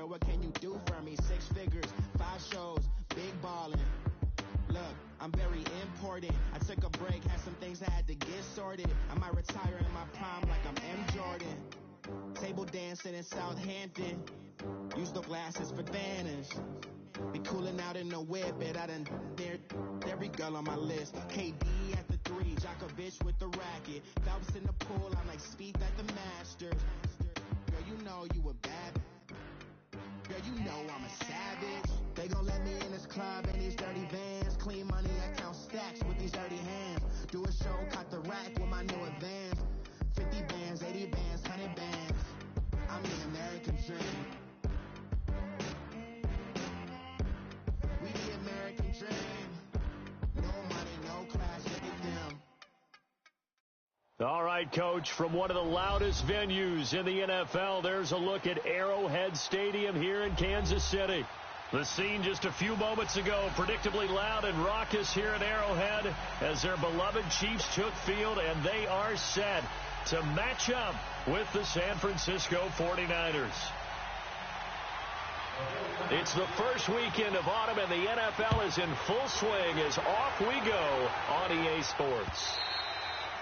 what can you do for me? 6 figures, 5 shows, big ballin'. Look, I'm very important. I took a break, had some things I had to get sorted. I might retire in my prime like I'm M. Jordan. Table dancing in Southampton. Use the glasses for Vanish. Be cooling out in the whip, but I done dared every girl on my list. KD at the 3, Djokovic with the racket. Phelps in the pool, I'm like Speed at the Masters. Girl, you know you a bad. Girl, you know I'm a savage. They gon' let me in this club in these dirty vans. Clean money, I count stacks with these dirty hands. Do a show, cut the rack with my new advance. 50 bands, 80 bands, 100 bands. I'm the American dream. We the American dream. No money, no class, look at them. All right, Coach, from one of the loudest venues in the NFL, there's a look at Arrowhead Stadium here in Kansas City. The scene just a few moments ago, predictably loud and raucous here at Arrowhead as their beloved Chiefs took field, and they are set to match up with the San Francisco 49ers. It's the first weekend of autumn, and the NFL is in full swing as off we go on EA Sports.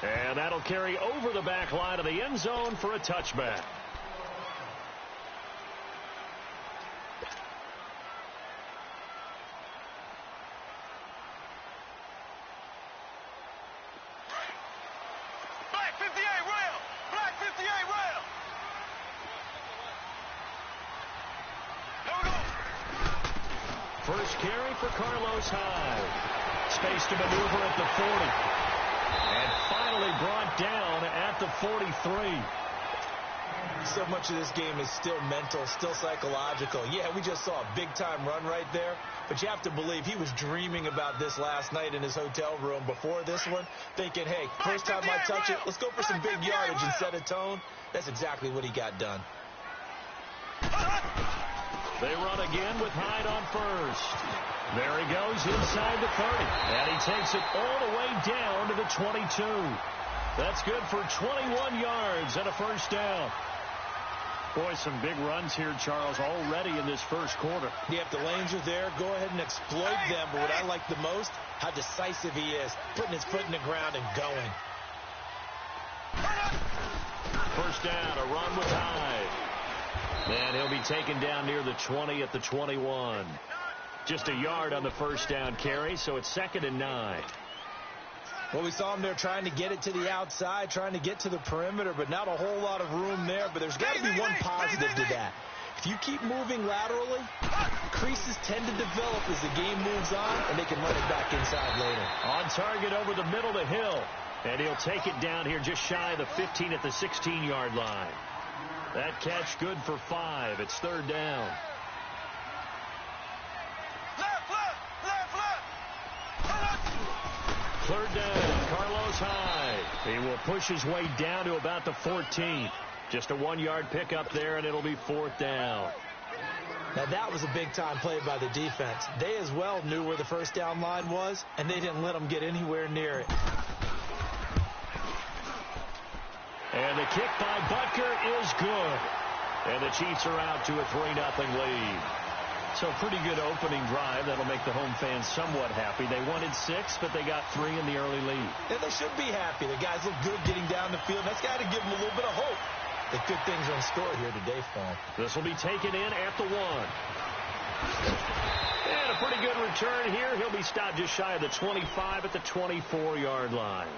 And that'll carry over the back line of the end zone for a touchback. First carry for Carlos Hyde. Space to maneuver at the 40. And finally brought down at the 43. So much of this game is still mental, still psychological. Yeah, we just saw a big-time run right there, but you have to believe he was dreaming about this last night in his hotel room before this one, thinking, hey, first time I touch it, let's go for some big yardage and set a tone. That's exactly what he got done. They run again with Hyde on first. There he goes inside the 30. And he takes it all the way down to the 22. That's good for 21 yards and a first down. Boy, some big runs here, Charles, already in this first quarter. Yeah, if the lanes are there, go ahead and exploit them. But what I like the most, how decisive he is, putting his foot in the ground and going. First down, a run with Hyde. And he'll be taken down near the 20 at the 21. Just a yard on the first down carry, so it's 2nd and 9. Well, we saw him there trying to get it to the outside, trying to get to the perimeter, but not a whole lot of room there. But there's got to be one positive to that. If you keep moving laterally, creases tend to develop as the game moves on, and they can run it back inside later. On target over the middle of the hill. And he'll take it down here just shy of the 15 at the 16-yard line. That catch good for 5. It's 3rd down. Third down, Carlos Hyde. He will push his way down to about the 14. Just a 1-yard pickup there, and it'll be 4th down. Now, that was a big-time play by the defense. They as well knew where the first down line was, and they didn't let them get anywhere near it. And the kick by Butker is good. And the Chiefs are out to a 3-0 lead. So pretty good opening drive. That'll make the home fans somewhat happy. They wanted 6, but they got 3 in the early lead. Yeah, they should be happy. The guys look good getting down the field. That's got to give them a little bit of hope that good things are in store here today for them. This will be taken in at the 1. And a pretty good return here. He'll be stopped just shy of the 25 at the 24-yard line.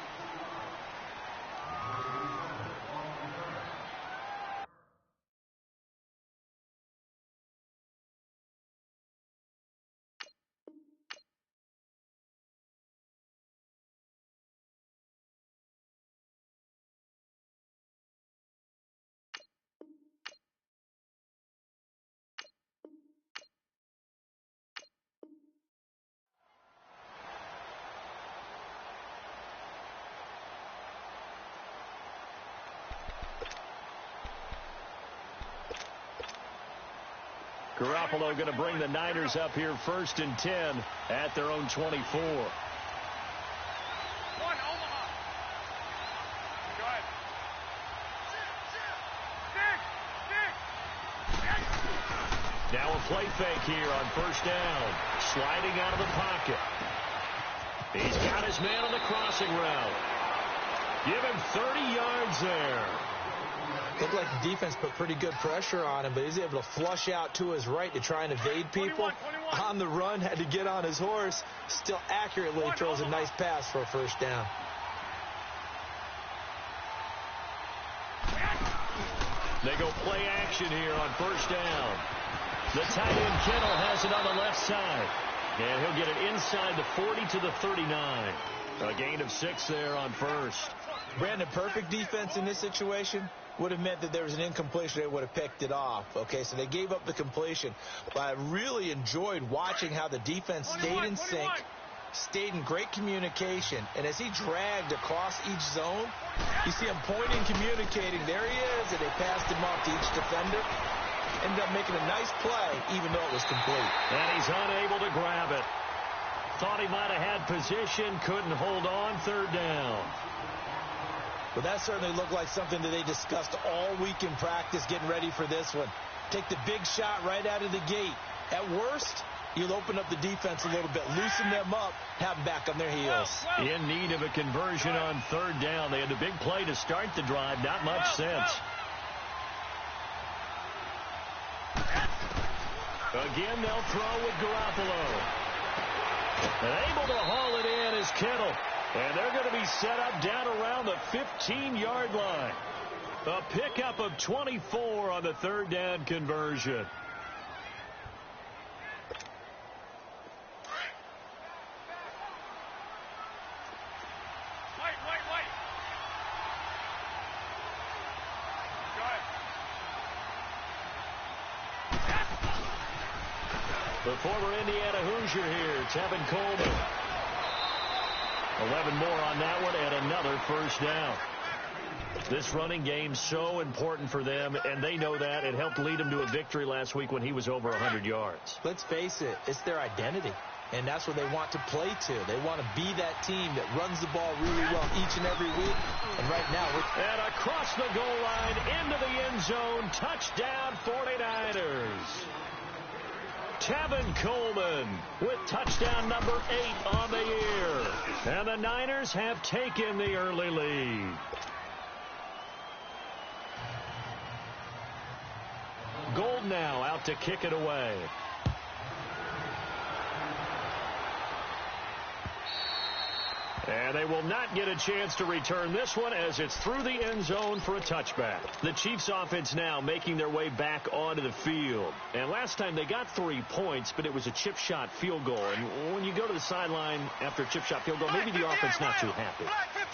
Garoppolo going to bring the Niners up here 1st and 10 at their own 24. Now a play fake here on first down. Sliding out of the pocket. He's got his man on the crossing route. Give him 30 yards there. Looked like the defense put pretty good pressure on him, but he's able to flush out to his right to try and evade people. 21. On the run, had to get on his horse. Still accurately throws a nice pass for a first down. They go play action here on first down. The tight end Kittle has it on the left side. And he'll get it inside the 40 to the 39. A gain of 6 there on first. Brandon, perfect defense in this situation would have meant that there was an incompletion. They would have picked it off. Okay, so they gave up the completion. But I really enjoyed watching how the defense stayed in sync, stayed in great communication. And as he dragged across each zone, you see him pointing, communicating. There he is, and they passed him off to each defender. Ended up making a nice play, even though it was complete. And he's unable to grab it. Thought he might have had position, couldn't hold on, third down. But that certainly looked like something that they discussed all week in practice, getting ready for this one. Take the big shot right out of the gate. At worst, you'll open up the defense a little bit, loosen them up, have them back on their heels. In need of a conversion on third down. They had a big play to start the drive, not much sense. Again, they'll throw with Garoppolo. And able to haul it in is Kittle. And they're going to be set up down around the 15-yard line. A pickup of 24 on the third down conversion. The former Indiana Hoosier here, Tevin Coleman. 11 more on that one and another first down. This running game so important for them, and they know that. It helped lead them to a victory last week when he was over 100 yards. Let's face it, it's their identity, and that's what they want to play to. They want to be that team that runs the ball really well each and every week. And right now, and across the goal line, into the end zone, touchdown 49ers. Tevin Coleman with touchdown number 8 on the year. And the Niners have taken the early lead. Gold now out to kick it away. And they will not get a chance to return this one as it's through the end zone for a touchback. The Chiefs offense now making their way back onto the field. And last time they got 3 points, but it was a chip shot field goal. And when you go to the sideline after a chip shot field goal, maybe the offense not too happy.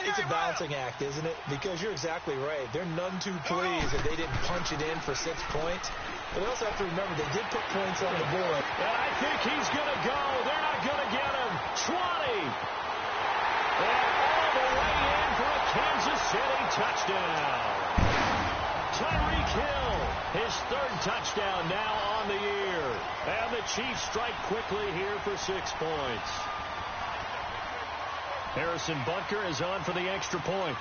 It's a balancing act, isn't it? Because you're exactly right. They're none too pleased that they didn't punch it in for 6 points. But they also have to remember they did put points on the board. And I think he's going to go. They're not going to get him. 20. And all the way in for a Kansas City touchdown. Tyreek Hill, his 3rd touchdown now on the year. And the Chiefs strike quickly here for 6 points. Harrison Butker is on for the extra point.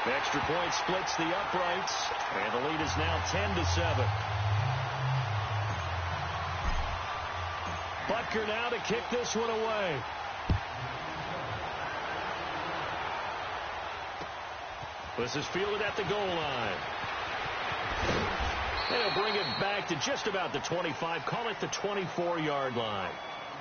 The extra point splits the uprights, and the lead is now 10-7. Butker now to kick this one away. This is fielded at the goal line. They'll bring it back to just about the 25, call it the 24-yard line.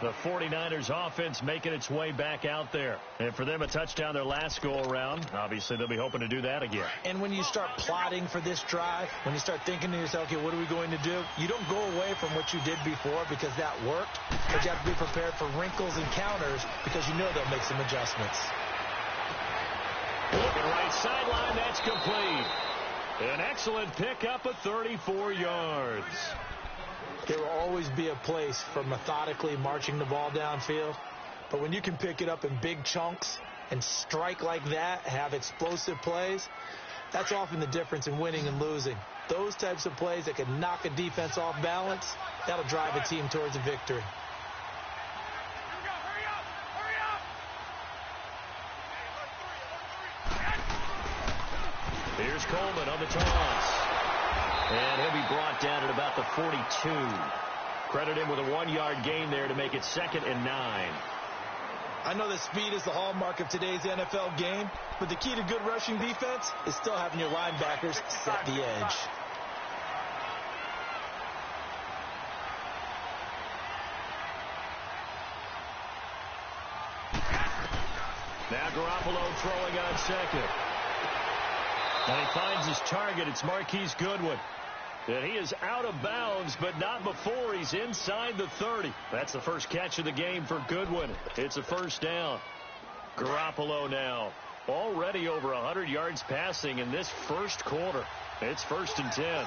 The 49ers offense making its way back out there. And for them, a touchdown their last go-around. Obviously, they'll be hoping to do that again. And when you start plotting for this drive, when you start thinking to yourself, okay, what are we going to do? You don't go away from what you did before because that worked. But you have to be prepared for wrinkles and counters because you know they'll make some adjustments. Looking right sideline, that's complete. An excellent pickup of 34 yards. There will always be a place for methodically marching the ball downfield. But when you can pick it up in big chunks and strike like that, have explosive plays, that's often the difference in winning and losing. Those types of plays that can knock a defense off balance, that'll drive a team towards a victory. Here's Coleman on the toss. And he'll be brought down at about the 42. Credit him with a 1-yard gain there to make it 2nd and 9. I know that speed is the hallmark of today's NFL game, but the key to good rushing defense is still having your linebackers set the edge. Now Garoppolo throwing on 2nd. And he finds his target. It's Marquise Goodwin. And he is out of bounds, but not before he's inside the 30. That's the first catch of the game for Goodwin. It's a first down. Garoppolo now already over 100 yards passing in this first quarter. It's 1st and 10.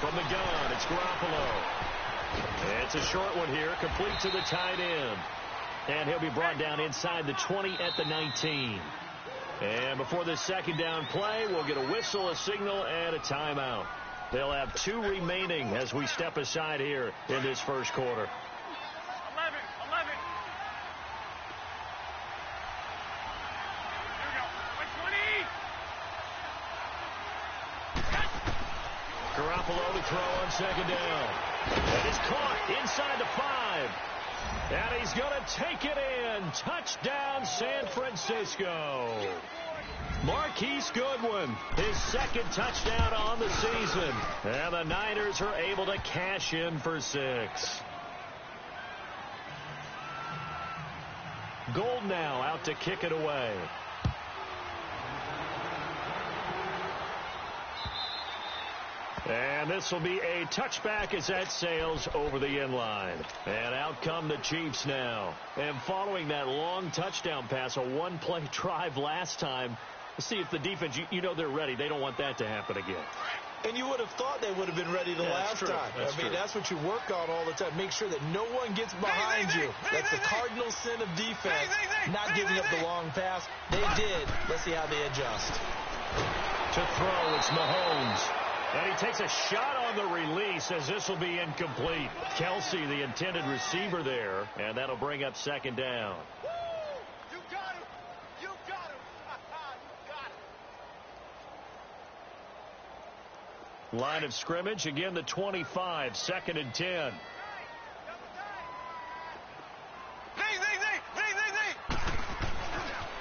From the gun, it's Garoppolo. It's a short one here, complete to the tight end. And he'll be brought down inside the 20 at the 19. And before this 2nd down play, we'll get a whistle, a signal, and a timeout. They'll have 2 remaining as we step aside here in this first quarter. 11. Here we go. 20. Garoppolo to throw on 2nd down. And he's caught inside the 5. And he's going to take it in. Touchdown, San Francisco. Marquise Goodwin, his 2nd touchdown on the season. And the Niners are able to cash in for 6. Gold now out to kick it away. And this will be a touchback as that sails over the end line. And out come the Chiefs now. And following that long touchdown pass, a 1-play drive last time, see if the defense, you know they're ready. They don't want that to happen again. And you would have thought they would have been ready the last time. That's what you work on all the time. Make sure that no one gets behind you. That's the cardinal sin of defense, not giving up the long pass. They did. Let's see how they adjust. To throw, it's Mahomes. And he takes a shot on the release as this will be incomplete. Kelsey, the intended receiver there, and that'll bring up 2nd down. You got him. You got him. You got him. Line of scrimmage, again the 25, 2nd and 10.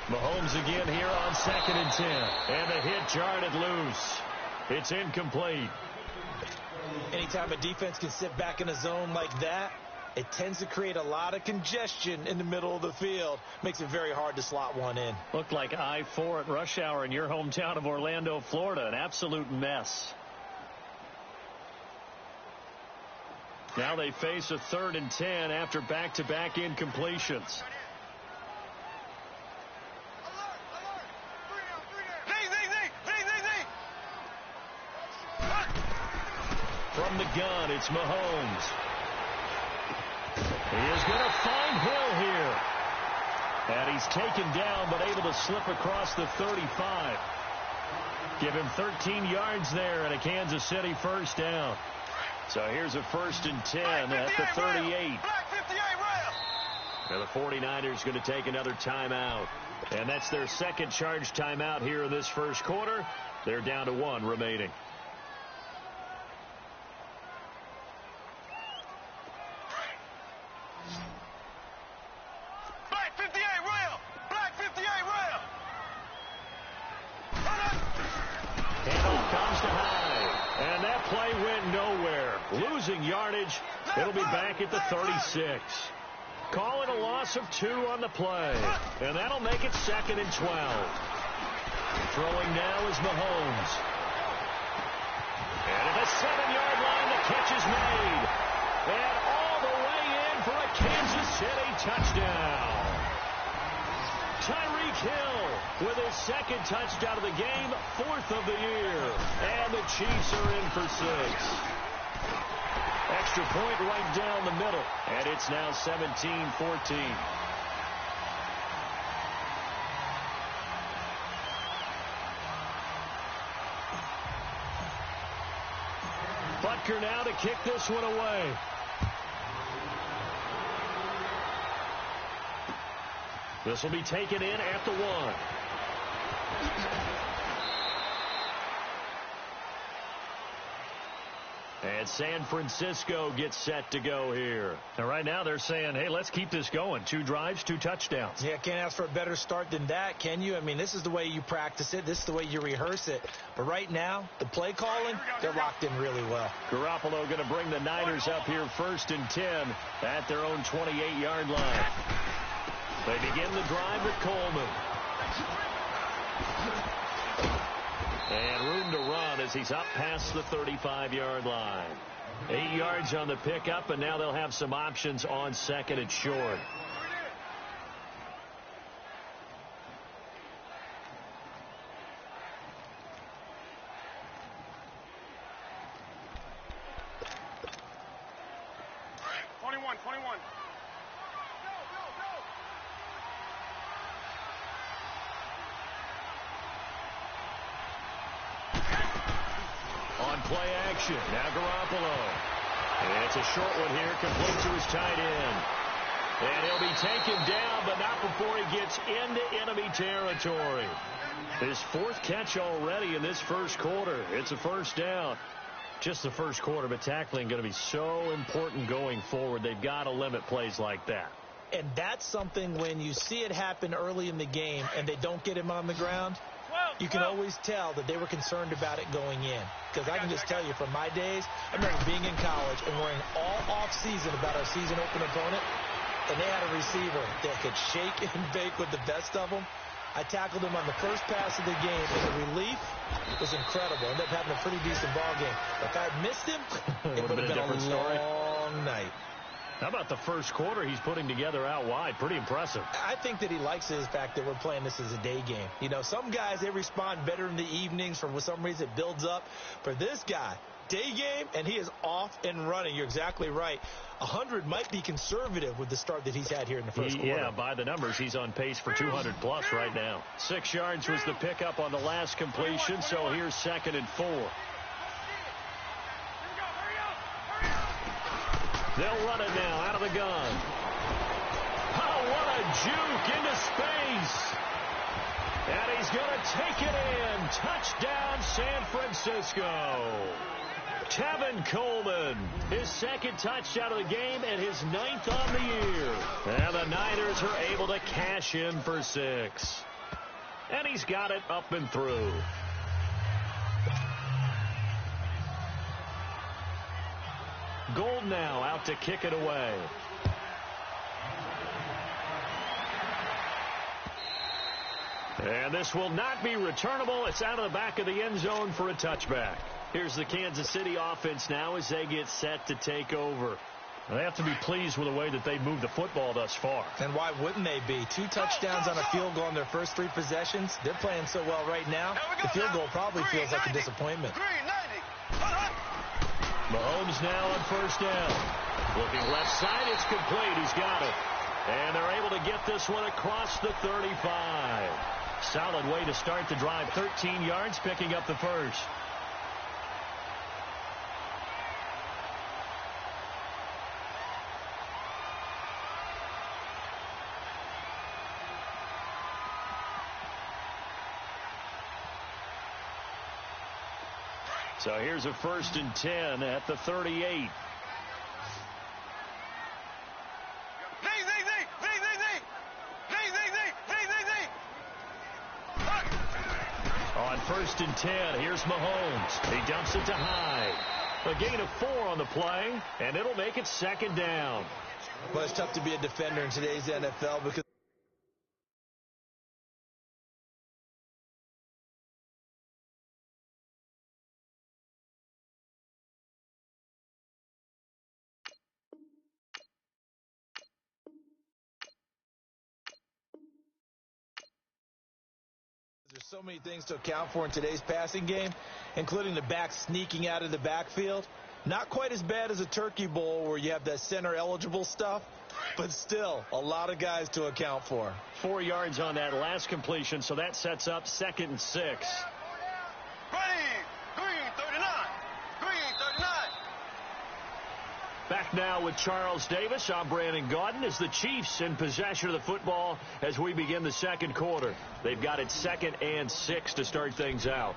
Mahomes again here on 2nd and 10. And the hit jarred loose. It's incomplete. Anytime a defense can sit back in a zone like that, it tends to create a lot of congestion in the middle of the field. Makes it very hard to slot one in. Looked like I-4 at rush hour in your hometown of Orlando, Florida. An absolute mess. Now they face a 3rd and 10 after back-to-back incompletions. From the gun, it's Mahomes. He is going to find Hill here. And he's taken down, but able to slip across the 35. Give him 13 yards there and a Kansas City first down. So here's a 1st and 10 at the 38. And the 49ers going to take another timeout. And that's their 2nd charge timeout here in this first quarter. They're down to 1 remaining. Losing yardage. It'll be back at the 36. Calling a loss of 2 on the play. And that'll make it 2nd and 12. Throwing now is Mahomes. And at the 7-yard line, the catch is made. And all the way in for a Kansas City touchdown. Tyreek Hill with his 2nd touchdown of the game, 4th of the year. And the Chiefs are in for 6. Extra point right down the middle. And it's now 17-14. Butker now to kick this one away. This will be taken in at the 1. And San Francisco gets set to go here. And right now they're saying, hey, let's keep this going. 2 drives, 2 touchdowns. Yeah, can't ask for a better start than that, can you? I mean, this is the way you practice it. This is the way you rehearse it. But right now, the play calling, they're locked in really well. Garoppolo going to bring the Niners up here 1st and 10 at their own 28-yard line. They begin the drive with Coleman. And room to run as he's up past the 35-yard line. 8 yards on the pickup, and now they'll have some options on 2nd and short. Play action. Now Garoppolo. And it's a short one here, complete to his tight end. And he'll be taken down, but not before he gets into enemy territory. His 4th catch already in this first quarter. It's a first down. Just the first quarter, but tackling going to be so important going forward. They've got to limit plays like that. And that's something when you see it happen early in the game and they don't get him on the ground, you can always tell that they were concerned about it going in. Because I can just tell you from my days, I remember being in college and worrying all off-season about our season open opponent, and they had a receiver that could shake and bake with the best of them. I tackled him on the first pass of the game, and the relief was incredible. Ended up having a pretty decent ball game. If I had missed him, it would have been a long night. How about the first quarter he's putting together out wide? Pretty impressive. I think that he likes the fact that we're playing this as a day game. You know, some guys, they respond better in the evenings. For some reason, it builds up. For this guy, day game, and he is off and running. You're exactly right. 100 might be conservative with the start that he's had here in the first quarter. Yeah, by the numbers, he's on pace for 200-plus right now. 6 yards was the pickup on the last completion, so here's 2nd and 4. They'll run it now out of the gun. Oh, what a juke into space. And he's going to take it in. Touchdown, San Francisco. Tevin Coleman, his 2nd touchdown of the game and his 9th on the year. And the Niners are able to cash in for 6. And he's got it up and through. Gold now out to kick it away. And this will not be returnable. It's out of the back of the end zone for a touchback. Here's the Kansas City offense now as they get set to take over. They have to be pleased with the way that they moved the football thus far. And why wouldn't they be? 2 touchdowns on a field goal in their first 3 possessions. They're playing so well right now. The field goal probably feels like a disappointment. Mahomes now on first down. Looking left side, it's complete. He's got it. And they're able to get this one across the 35. Solid way to start the drive. 13 yards, picking up the first. So here's a 1st and 10 at the 38. On 1st and 10, here's Mahomes. He dumps it to Hyde. A gain of 4 on the play, and it'll make it 2nd down. Well, it's tough to be a defender in today's NFL because there's so many things to account for in today's passing game, including the back sneaking out of the backfield. Not quite as bad as a turkey bowl where you have that center eligible stuff, but still a lot of guys to account for. 4 yards on that last completion, so that sets up 2nd and 6. Back now with Charles Davis. I'm Brandon Gaudin as the Chiefs in possession of the football as we begin the second quarter. They've got it 2nd and 6 to start things out.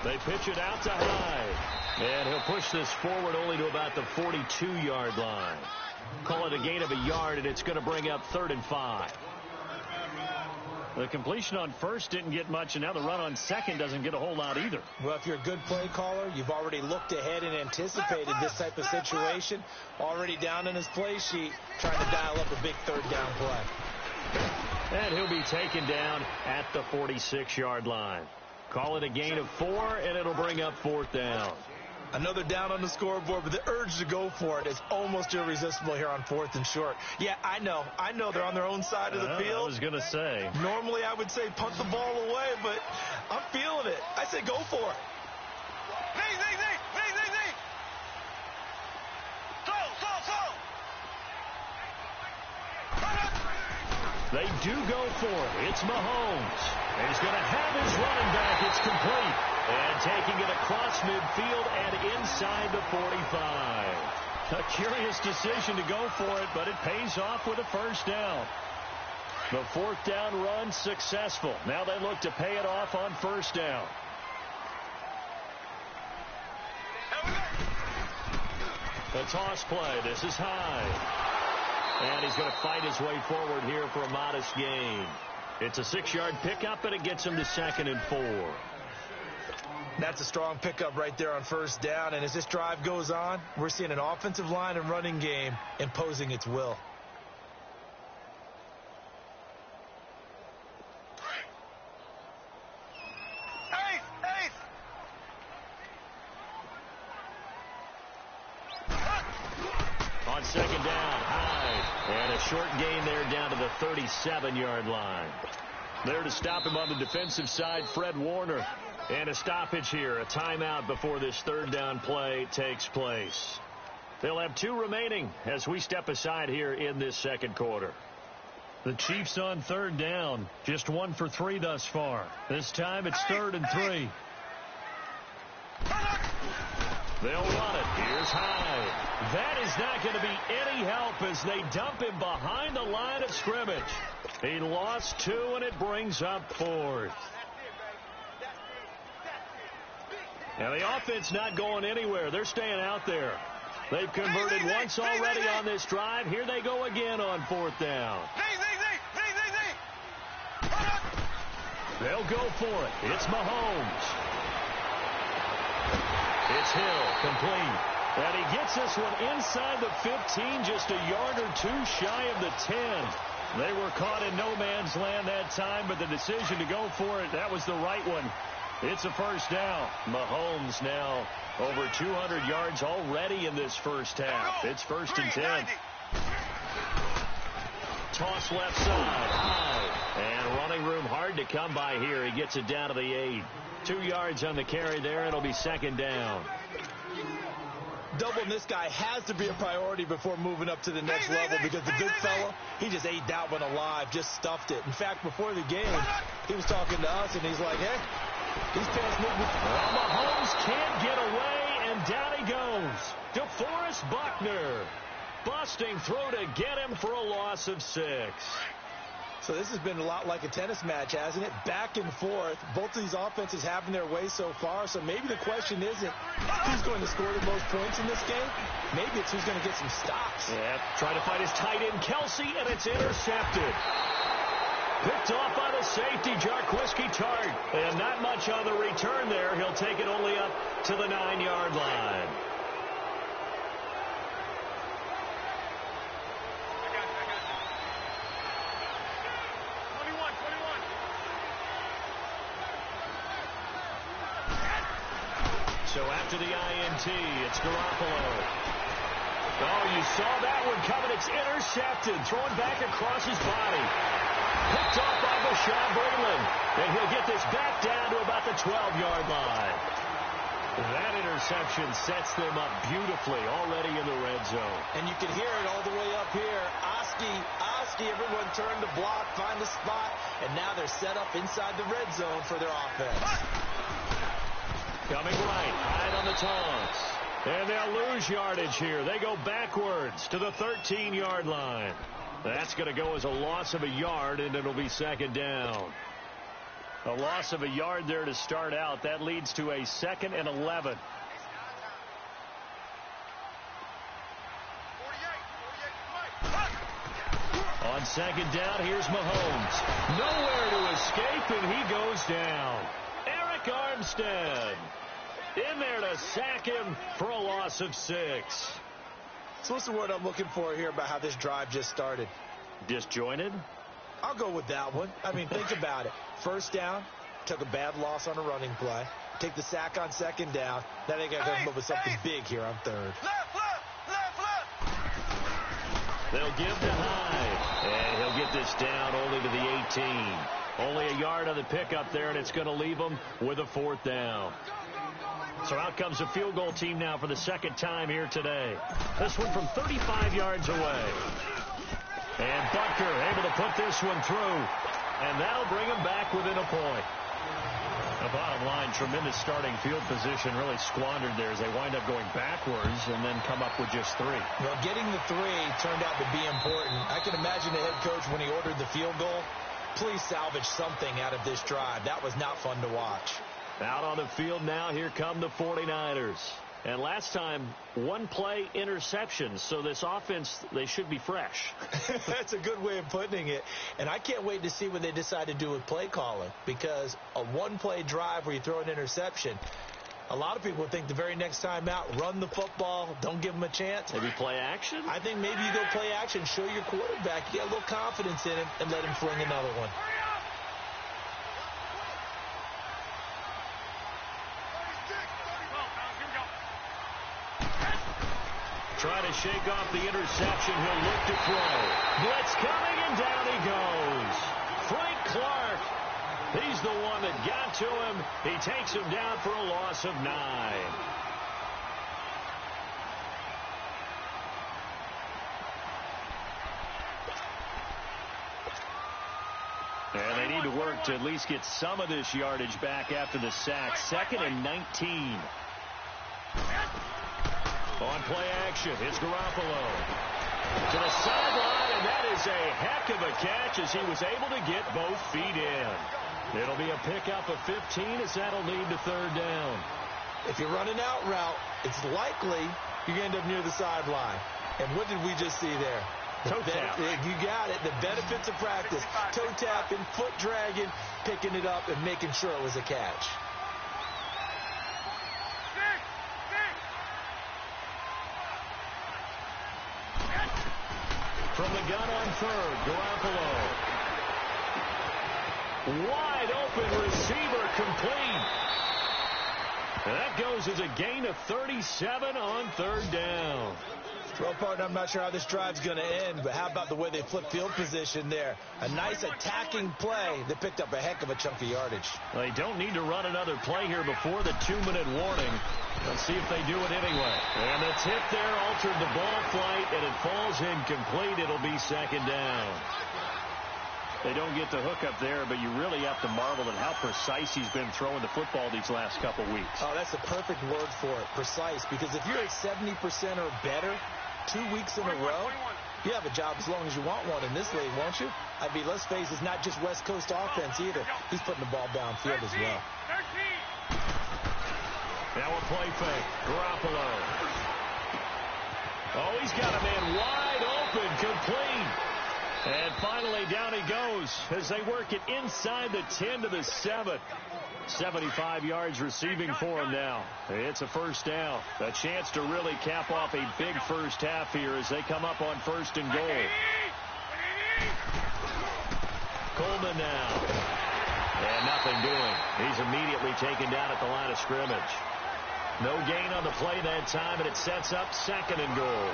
They pitch it out to Hyde, and he'll push this forward only to about the 42-yard line. Call it a gain of a yard, and it's going to bring up 3rd and 5. The completion on first didn't get much, and now the run on second doesn't get a whole lot either. Well, if you're a good play caller, you've already looked ahead and anticipated this type of situation. Already down in his play sheet, trying to dial up a big 3rd down play. And he'll be taken down at the 46-yard line. Call it a gain of 4, and it'll bring up 4th down. Another down on the scoreboard, but the urge to go for it is almost irresistible here on 4th and short. Yeah, I know they're on their own side of the field. I was going to say. Normally I would say punt the ball away, but I'm feeling it. I say go for it. They do go for it. It's Mahomes. He's going to have his running back. It's complete. And taking it across midfield and inside the 45. A curious decision to go for it, but it pays off with a 1st down. The 4th down run successful. Now they look to pay it off on 1st down. The toss play. This is Hyde. And he's going to fight his way forward here for a modest gain. It's a 6-yard pickup, and it gets him to 2nd and 4. That's a strong pickup right there on 1st down. And as this drive goes on, we're seeing an offensive line and running game imposing its will. On 2nd down, Hyde. And a short gain there down to the 37-yard line. There to stop him on the defensive side, Fred Warner. And a stoppage here, a timeout before this 3rd down play takes place. They'll have 2 remaining as we step aside here in this second quarter. The Chiefs on 3rd down, just 1 for 3 thus far. This time it's 3rd and 3. They'll run it. Here's Hyde. That is not going to be any help as they dump him behind the line of scrimmage. He lost 2, and it brings up 4th. Now the offense not going anywhere. They're staying out there. They've converted once already on this drive. Here they go again on 4th down. They'll go for it. It's Mahomes. It's Hill, complete. And he gets this one inside the 15, just a yard or 2 shy of the 10. They were caught in no man's land that time, but the decision to go for it, that was the right one. It's a 1st down. Mahomes now over 200 yards already in this first half. It's 1st and 10. Toss left side, high. And running room hard to come by here. He gets it down to the 8. 2 yards on the carry there. It'll be 2nd down. Doubling this guy has to be a priority before moving up to the next level because the big fella, he just ate that one alive, just stuffed it. In fact, before the game, he was talking to us, and he's like, hey, these pants move me. Well, Mahomes can't get away, and down he goes. DeForest Buckner. Busting through to get him for a loss of 6. So this has been a lot like a tennis match, hasn't it? Back and forth. Both of these offenses having their way so far. So maybe the question isn't who's going to score the most points in this game. Maybe it's who's going to get some stops. Yeah, trying to fight his tight end, Kelsey, and it's intercepted. Picked off by the safety, Jarquiski Tart. And not much on the return there. He'll take it only up to the 9-yard line. So after the INT, it's Garoppolo. Oh, you saw that one coming. It's intercepted. Thrown back across his body. Picked off by Bashaud Breeland. And he'll get this back down to about the 12-yard line. That interception sets them up beautifully already in the red zone. And you can hear it all the way up here. Oski, everyone turn the block, find the spot, and now they're set up inside the red zone for their offense. Coming right, high on the toss. And they'll lose yardage here. They go backwards to the 13-yard line. That's going to go as a loss of a yard, and it'll be second down. A loss of a yard there to start out. That leads to a 2nd and 11. On second down, here's Mahomes. Nowhere to escape, and he goes down. Eric Armstead in there to sack him for a loss of 6. So what's the word I'm looking for here about how this drive just started? Disjointed? I'll go with that one. I mean, think about it. First down, took a bad loss on a running play. Take the sack on second down. Now they got to come up with something big here on third. Left. They'll give to Hyde. And he'll get this down only to the 18. Only a yard on the pickup there, and it's going to leave them with a 4th down. So out comes the field goal team now for the second time here today. This one from 35 yards away. And Butker able to put this one through. And that'll bring him back within a point. The bottom line, tremendous starting field position really squandered there as they wind up going backwards and then come up with just 3. Well, getting the 3 turned out to be important. I can imagine the head coach when he ordered the field goal. Please salvage something out of this drive. That was not fun to watch. Out on the field now, here come the 49ers. And last time, 1-play interceptions. So this offense, they should be fresh. That's a good way of putting it. And I can't wait to see what they decide to do with play calling. Because a 1-play drive where you throw an interception, a lot of people think the very next time out, run the football, don't give them a chance. Maybe play action? I think maybe you go play action, show your quarterback, you get a little confidence in him, and let him fling another one. Try to shake off the interception. He'll look to throw. Blitz coming, and down he goes. Frank Clark. He's the one that got to him. He takes him down for a loss of 9. And they need to work to at least get some of this yardage back after the sack. 2nd and 19. On play action, it's Garoppolo. To the sideline, and that is a heck of a catch as he was able to get both feet in. It'll be a pickup of 15 as that'll lead to 3rd down. If you're running out route, it's likely you end up near the sideline. And what did we just see there? Toe tap. You got it. The benefits of practice. Toe tapping, foot dragging, picking it up, and making sure it was a catch. From the gun on 3rd, Garoppolo. Wide open receiver complete. And that goes as a gain of 37 on 3rd down. Well, partner, I'm not sure how this drive's going to end, but how about the way they flip field position there? A nice attacking play that picked up a heck of a chunk of yardage. They don't need to run another play here before the 2-minute warning. Let's see if they do it anyway. And the tip there altered the ball flight, and it falls incomplete. It'll be 2nd down. They don't get the hook up there, but you really have to marvel at how precise he's been throwing the football these last couple weeks. Oh, that's the perfect word for it, precise. Because if you're at 70% or better 2 weeks in a row, you have a job as long as you want one in this league, won't you? I mean, let's face it, it's not just West Coast offense either. He's putting the ball downfield as well. Now a play fake. Garoppolo. Oh, he's got a man wide open, complete. And finally, down he goes as they work it inside the 10 to the 7. 75 yards receiving for him now. It's a 1st down. A chance to really cap off a big first half here as they come up on 1st and goal. Coleman now. And nothing doing. He's immediately taken down at the line of scrimmage. No gain on the play that time, and it sets up 2nd and goal.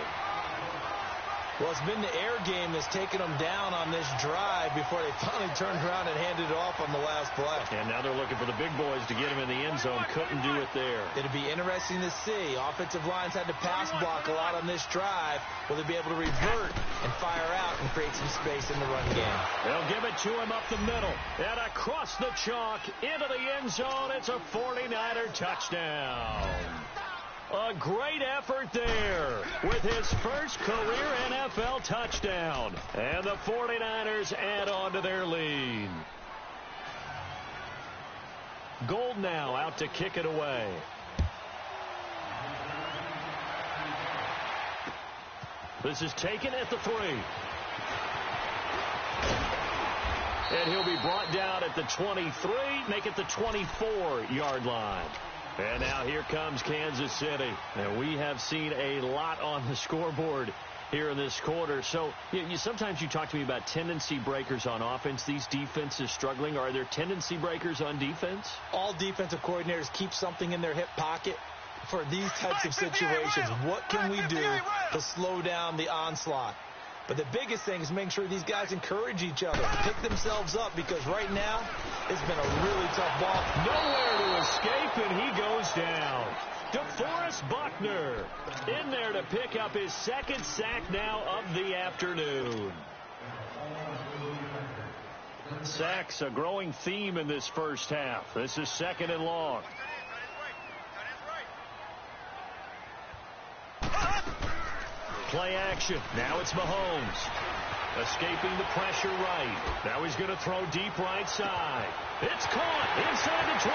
Well, it's been the air game that's taken them down on this drive before they finally turned around and handed it off on the last play. And now they're looking for the big boys to get him in the end zone. Couldn't do it there. It'll be interesting to see. Offensive lines had to pass block a lot on this drive. Will they be able to revert and fire out and create some space in the run game? They'll give it to him up the middle. And across the chalk into the end zone. It's a 49er touchdown. A great effort there with his first career NFL touchdown. And the 49ers add on to their lead. Gold now out to kick it away. This is taken at the 3. And he'll be brought down at the 23, make it the 24-yard line. And now here comes Kansas City. And we have seen a lot on the scoreboard here in this quarter. So sometimes you talk to me about tendency breakers on offense. These defenses struggling. Are there tendency breakers on defense? All defensive coordinators keep something in their hip pocket for these types of situations. What can we do to slow down the onslaught? But the biggest thing is making sure these guys encourage each other, pick themselves up, because right now it's been a really tough ball. Nowhere to escape, and he goes down. DeForest Buckner in there to pick up his second sack now of the afternoon. Sacks, a growing theme in this first half. This is 2nd and long. Play action. Now it's Mahomes. Escaping the pressure right. Now he's going to throw deep right side. It's caught inside the 25.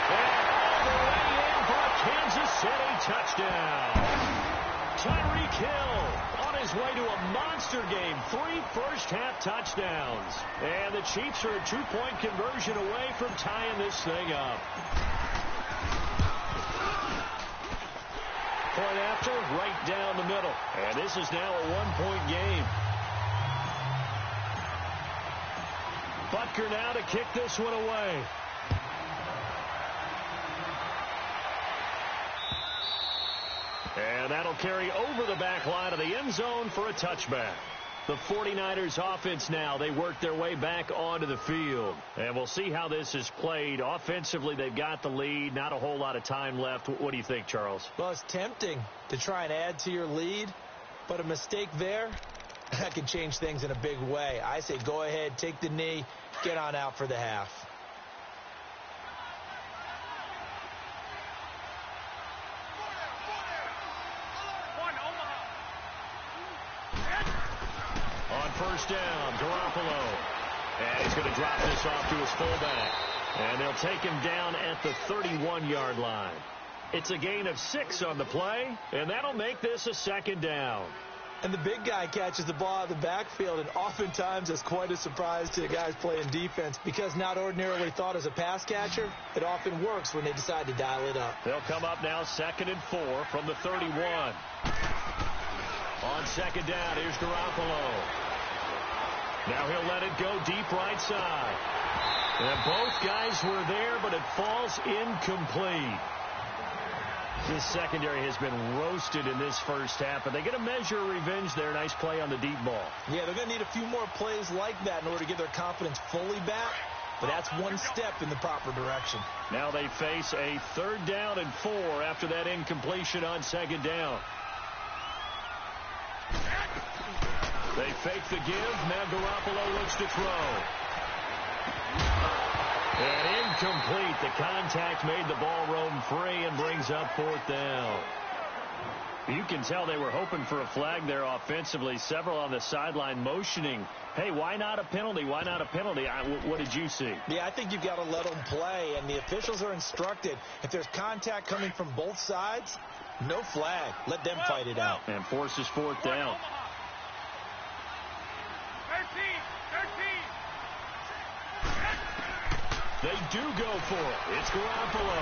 And all the way in for a Kansas City touchdown. Tyreek Hill on his way to a monster game. 3 first-half touchdowns. And the Chiefs are a 2-point conversion away from tying this thing up. Point after, right down the middle. And this is now a 1-point game. Butker now to kick this one away. And that'll carry over the back line of the end zone for a touchback. The 49ers offense now, they work their way back onto the field. And we'll see how this is played. Offensively, they've got the lead. Not a whole lot of time left. What do you think, Charles? Well, it's tempting to try and add to your lead, but a mistake there, that can change things in a big way. I say go ahead, take the knee, get on out for the half. First down, Garoppolo. And he's going to drop this off to his fullback. And they'll take him down at the 31-yard line. It's a gain of 6 on the play, and that'll make this a 2nd down. And the big guy catches the ball out of the backfield, and oftentimes it's quite a surprise to the guys playing defense, because not ordinarily thought as a pass catcher, it often works when they decide to dial it up. They'll come up now 2nd and 4 from the 31. On 2nd down, here's Garoppolo. Now he'll let it go deep right side. And both guys were there, but it falls incomplete. This secondary has been roasted in this first half, but they get a measure of revenge there. Nice play on the deep ball. Yeah, they're going to need a few more plays like that in order to get their confidence fully back, but that's one step in the proper direction. Now they face a 3rd down and 4 after that incompletion on 2nd down. They fake the give. Now Garoppolo looks to throw. And incomplete. The contact made the ball roam free and brings up 4th down. You can tell they were hoping for a flag there offensively. Several on the sideline motioning, hey, why not a penalty? Why not a penalty? What did you see? Yeah, I think you've got to let them play, and the officials are instructed. If there's contact coming from both sides, no flag. Let them fight it out. And forces 4th down. 13. They do go for it. It's Garoppolo.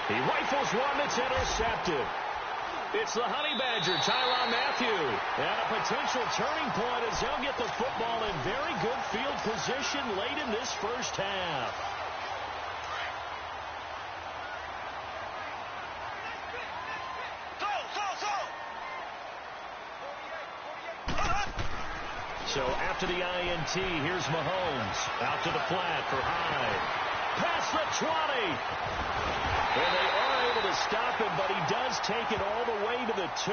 He rifles one that's intercepted. It's the Honey Badger, Tyrann Mathieu. And a potential turning point as they'll get the football in very good field position late in this first half. So after the INT, here's Mahomes. Out to the flat for Hyde. Past the 20. And they are able to stop him, but he does take it all the way to the 2.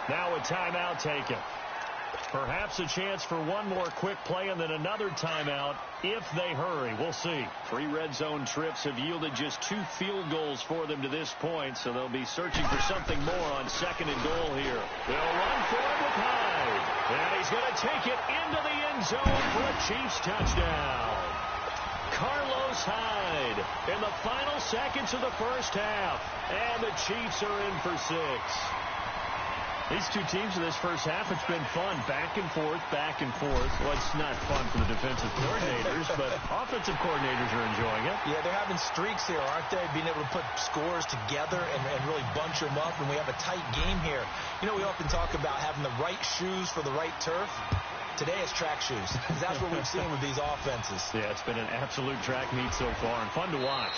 Now a timeout taken. Perhaps a chance for one more quick play and then another timeout if they hurry. We'll see. 3 red zone trips have yielded just 2 field goals for them to this point, so they'll be searching for something more on 2nd and goal here. They'll run for it with Hyde. And he's going to take it into the end zone for a Chiefs touchdown. Carlos Hyde in the final seconds of the first half. And the Chiefs are in for 6. These two teams in this first half, it's been fun. Back and forth, back and forth. Well, it's not fun for the defensive coordinators, but offensive coordinators are enjoying it. Yeah, they're having streaks here, aren't they? Being able to put scores together and really bunch them up, and we have a tight game here. You know, we often talk about having the right shoes for the right turf. Today it's track shoes, because that's what we've seen with these offenses. Yeah, it's been an absolute track meet so far, and fun to watch.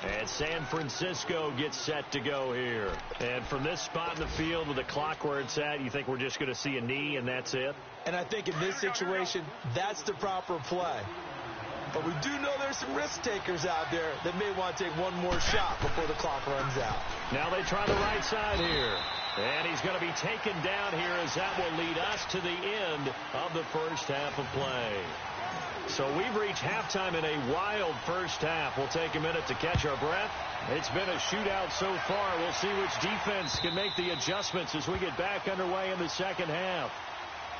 And San Francisco gets set to go here. And from this spot in the field with the clock where it's at, you think we're just going to see a knee and that's it? And I think in this situation, that's the proper play. But we do know there's some risk takers out there that may want to take one more shot before the clock runs out. Now they try the right side here. And he's going to be taken down here as that will lead us to the end of the first half of play. So we've reached halftime in a wild first half. We'll take a minute to catch our breath. It's been a shootout so far. We'll see which defense can make the adjustments as we get back underway in the second half.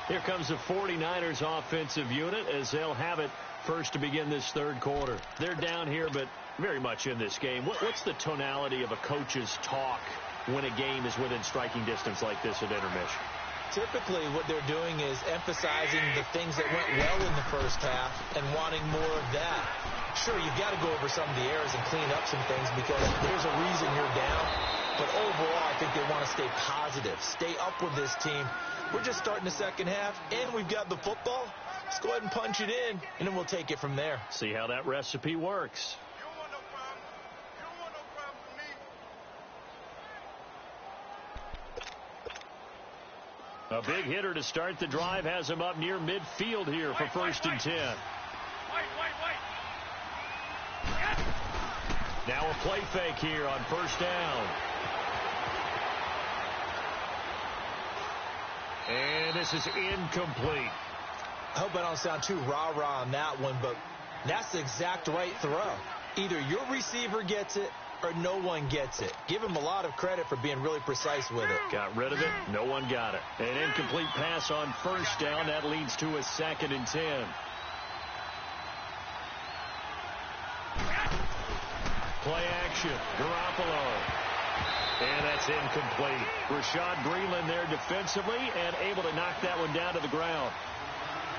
Here comes the 49ers offensive unit as they'll have it first to begin this third quarter. They're down here, but very much in this game. What's the tonality of a coach's talk when a game is within striking distance like this at intermission? Typically, what they're doing is emphasizing the things that went well in the first half and wanting more of that. Sure, you've got to go over some of the errors and clean up some things because there's a reason you're down. But overall, I think they want to stay positive, stay up with this team. We're just starting the second half, and we've got the football. Let's go ahead and punch it in, and then we'll take it from there. See how that recipe works. A big hitter to start the drive has him up near midfield here for 1st and 10. Now a play fake here on 1st down. And this is incomplete. I hope I don't sound too rah-rah on that one, but that's the exact right throw. Either your receiver gets it or no one gets it. Give him a lot of credit for being really precise with it. Got rid of it. No one got it. An incomplete pass on 1st down. That leads to a 2nd and 10. Play action. Garoppolo. And that's incomplete. Rashad Breeland there defensively and able to knock that one down to the ground.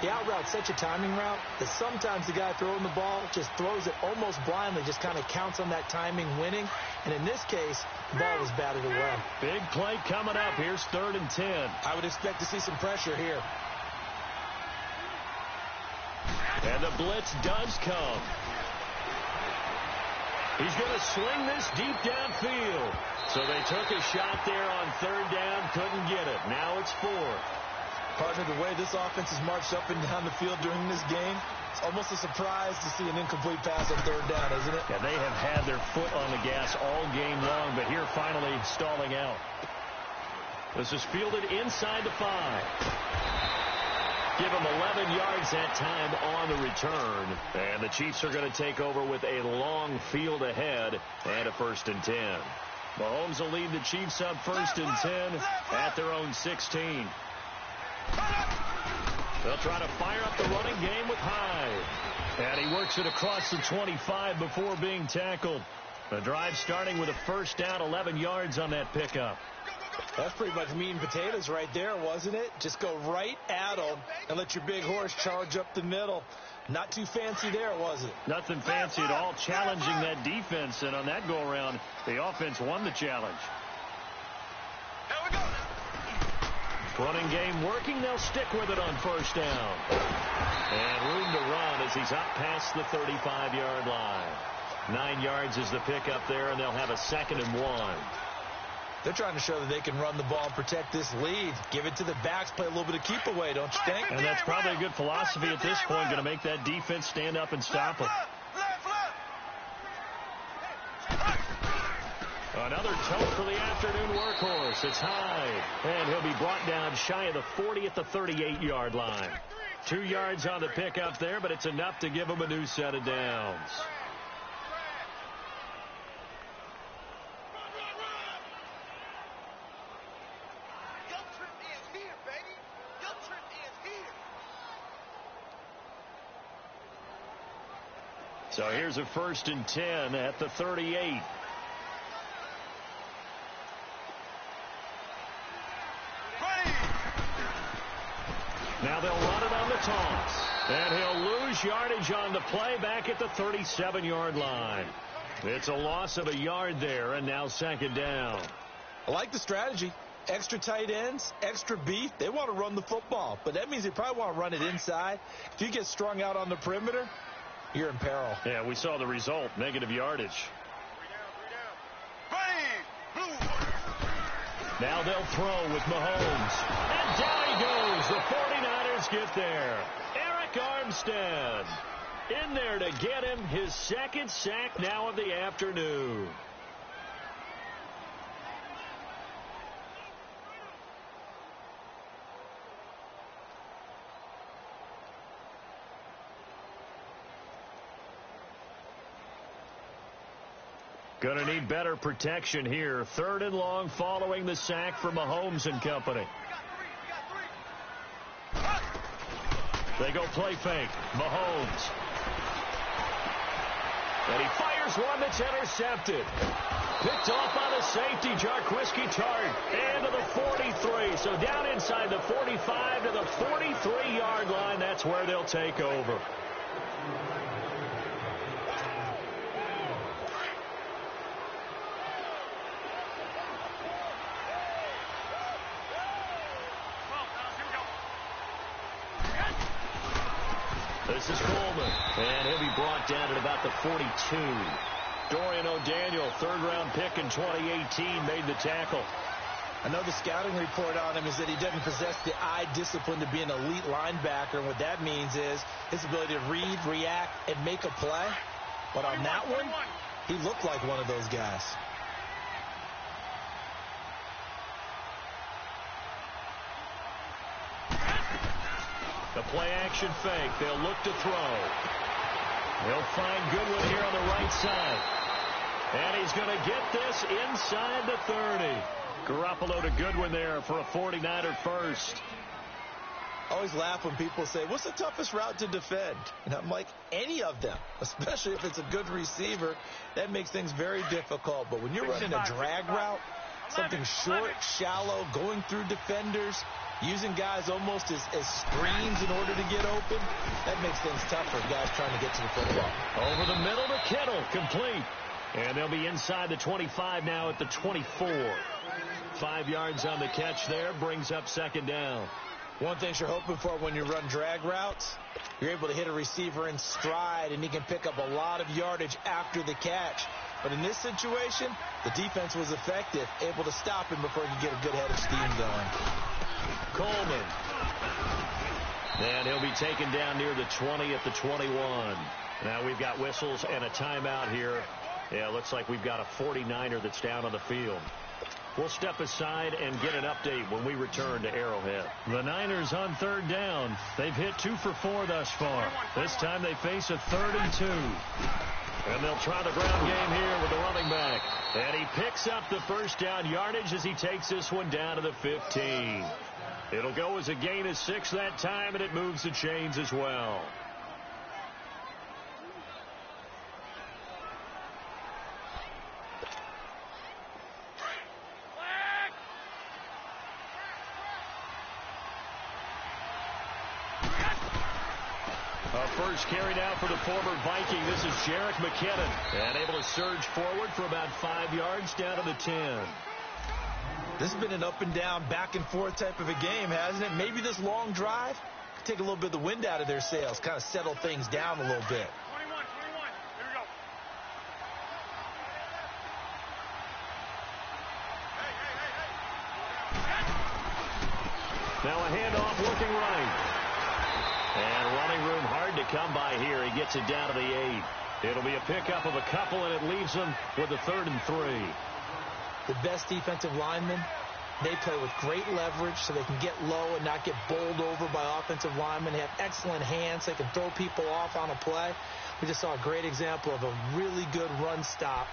The out route's such a timing route that sometimes the guy throwing the ball just throws it almost blindly, just kind of counts on that timing winning. And in this case, the ball was batted away. Big play coming up. Here's 3rd and 10. I would expect to see some pressure here. And the blitz does come. He's going to swing this deep downfield. So they took a shot there on 3rd down, couldn't get it. Now it's 4. Partner, the way this offense has marched up and down the field during this game, it's almost a surprise to see an incomplete pass on 3rd down, isn't it? Yeah, they have had their foot on the gas all game long, but here finally stalling out. This is fielded inside the 5. Give them 11 yards that time on the return. And the Chiefs are going to take over with a long field ahead and a 1st and 10. Mahomes will lead the Chiefs up 1st and 10 at their own 16. They'll try to fire up the running game with Hyde. And he works it across the 25 before being tackled. The drive starting with a 1st down, 11 yards on that pickup. That's pretty much meat and potatoes right there, wasn't it? Just go right at them and let your big horse charge up the middle. Not too fancy there, was it? Nothing fancy at all, challenging that defense. And on that go-around, the offense won the challenge. Here we go. Running game working. They'll stick with it on 1st down. And room to run as he's up past the 35-yard line. 9 yards is the pickup there, and they'll have a 2nd and 1. They're trying to show that they can run the ball and protect this lead. Give it to the backs, play a little bit of keep away, don't you think? And that's probably a good philosophy at this point, going to make that defense stand up and stop them. Another tote for the afternoon workhorse. It's Hyde, and he'll be brought down shy of the 40 at the 38-yard line. 2 yards on the pickup there, but it's enough to give him a new set of downs. So here's a 1st and 10 at the 38. Now they'll run it on the toss. And he'll lose yardage on the play back at the 37-yard line. It's a loss of a yard there, and now 2nd down. I like the strategy. Extra tight ends, extra beef. They want to run the football, but that means they probably want to run it inside. If you get strung out on the perimeter, you're in peril. Yeah, we saw the result, negative yardage. Now they'll throw with Mahomes. And down he goes. The 49ers get there. Eric Armstead in there to get him his 2nd sack now of the afternoon. Going to need better protection here. 3rd and long following the sack from Mahomes and company. They go play fake. Mahomes. And he fires one that's intercepted. Picked off by the safety, Jarquiski Tart. And to the 43. So down inside the 45 to the 43-yard line. That's where they'll take over. This is Coleman, and he'll be brought down at about the 42. Dorian O'Daniel, 3rd-round pick in 2018, made the tackle. I know the scouting report on him is that he doesn't possess the eye discipline to be an elite linebacker, and what that means is his ability to read, react, and make a play. But on that one, he looked like one of those guys. The play-action fake. They'll look to throw. They'll find Goodwin here on the right side. And he's going to get this inside the 30. Garoppolo to Goodwin there for a 49er first. I always laugh when people say, what's the toughest route to defend? And I'm like, any of them, especially if it's a good receiver. That makes things very difficult. But when you're running a drag route, something short, shallow, going through defenders, using guys almost as screens in order to get open, that makes things tough for guys trying to get to the football. Over the middle to Kittle, complete. And they'll be inside the 25 now at the 24. 5 yards on the catch there, brings up 2nd down. One thing you're hoping for when you run drag routes, you're able to hit a receiver in stride, and he can pick up a lot of yardage after the catch. But in this situation, the defense was effective, able to stop him before he could get a good head of steam going. Coleman. And he'll be taken down near the 20 at the 21. Now we've got whistles and a timeout here. Yeah, looks like we've got a 49er that's down on the field. We'll step aside and get an update when we return to Arrowhead. The Niners on 3rd down. They've hit 2 for 4 thus far. This time they face a 32. And they'll try the ground game here with the running back. And he picks up the 1st down yardage as he takes this one down to the 15. It'll go as a gain of 6 that time, and it moves the chains as well. First carry now for the former Viking. This is Jerick McKinnon. And able to surge forward for about 5 yards down to the 10. This has been an up and down, back and forth type of a game, hasn't it? Maybe this long drive could take a little bit of the wind out of their sails, kind of settle things down a little bit. 21. Here we go. Hey. Now a handoff looking right. And running room hard to come by here. He gets it down to the 8. It'll be a pickup of a couple, and it leaves them with a 3rd and 3. The best defensive linemen, they play with great leverage so they can get low and not get bowled over by offensive linemen. They have excellent hands. They can throw people off on a play. We just saw a great example of a really good run stop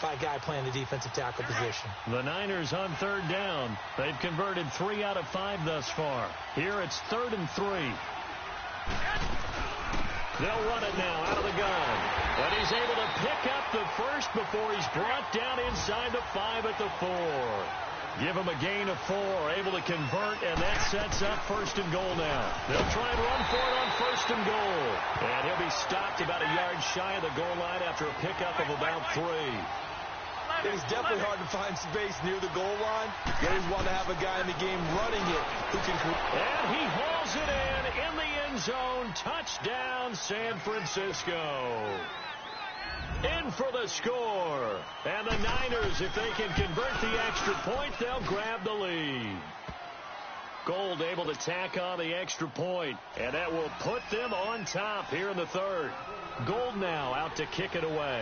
by a guy playing the defensive tackle position. The Niners on 3rd down. They've converted 3 out of 5 thus far. Here it's 3rd and 3. They'll run it now out of the gun. But he's able to pick up the first before he's brought down inside the 5 at the 4. Give him a gain of 4, able to convert, and that sets up 1st and goal now. They'll try and run for it on 1st and goal. And he'll be stopped about a yard shy of the goal line after a pickup of about 3. It is definitely hard to find space near the goal line. You always want to have a guy in the game running it who can... And he hauls it in the end zone. Touchdown, San Francisco. In for the score. And the Niners, if they can convert the extra point, they'll grab the lead. Gold able to tack on the extra point, and that will put them on top here in the 3rd. Gold now out to kick it away.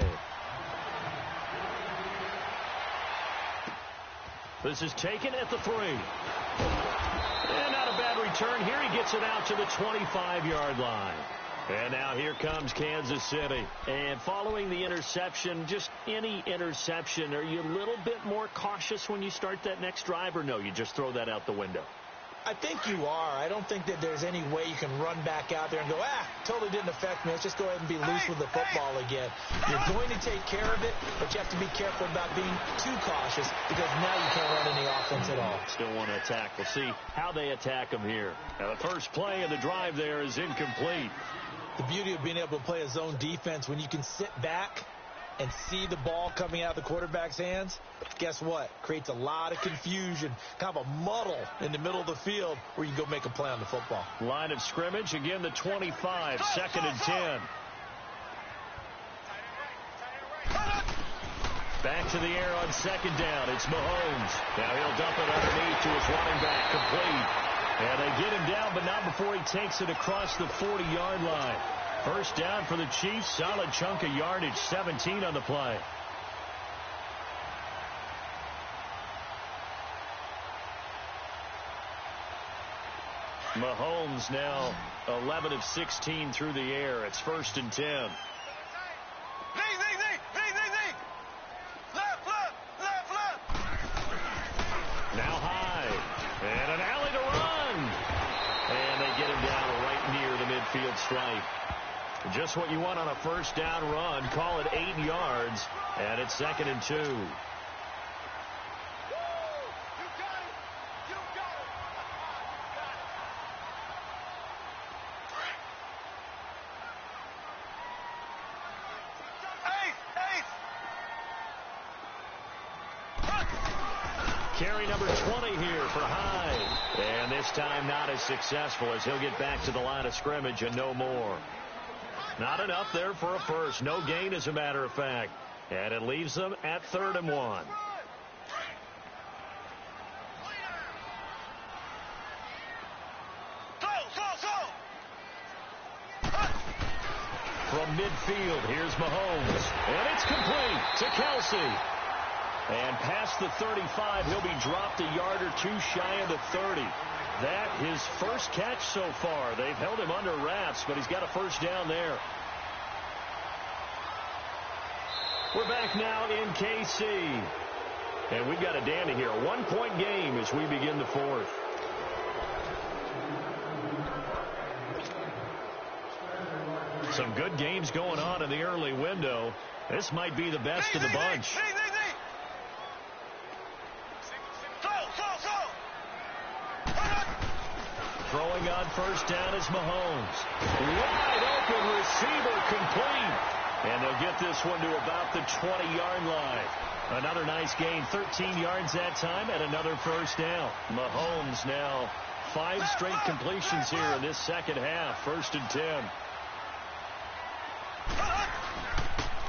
This is taken at the 3. And not a bad return here. He gets it out to the 25-yard line. And now here comes Kansas City. And following the interception, just any interception, are you a little bit more cautious when you start that next drive, or no, you just throw that out the window? I think you are. I don't think that there's any way you can run back out there and go, totally didn't affect me. Let's just go ahead and be loose with the football again. You're going to take care of it, but you have to be careful about being too cautious because now you can't run any offense at all. Still want to attack. We'll see how they attack them here. Now, the first play of the drive there is incomplete. The beauty of being able to play a zone defense when you can sit back and see the ball coming out of the quarterback's hands, guess what? Creates a lot of confusion, kind of a muddle in the middle of the field where you go make a play on the football. Line of scrimmage, again the 25, 2nd and 10. Back to the air on 2nd down. It's Mahomes. Now he'll dump it underneath to his running back, complete. And they get him down, but not before he takes it across the 40-yard line. First down for the Chiefs. Solid chunk of yardage, 17 on the play. Mahomes now 11 of 16 through the air. It's 1st and 10. Now high. And an alley to run. And they get him down right near the midfield stripe. Just what you want on a first down run. Call it 8 yards. And it's 2nd and 2. Carry number 20 here for Hyde. And this time not as successful as he'll get back to the line of scrimmage and no more. Not enough there for a first. No gain, as a matter of fact. And it leaves them at 3rd and 1. From midfield, here's Mahomes. And it's complete to Kelsey. And past the 35, he'll be dropped a yard or two shy of the 30. That his first catch so far. They've held him under wraps, but he's got a first down there. We're back now in KC. And we've got a dandy here. A 1-point game as we begin the 4th. Some good games going on in the early window. This might be the best of the bunch. Throwing on first down is Mahomes. Wide open receiver, complete. And they'll get this one to about the 20-yard line. Another nice gain, 13 yards that time, and another first down. Mahomes now 5 straight completions here in this second half. 1st and 10.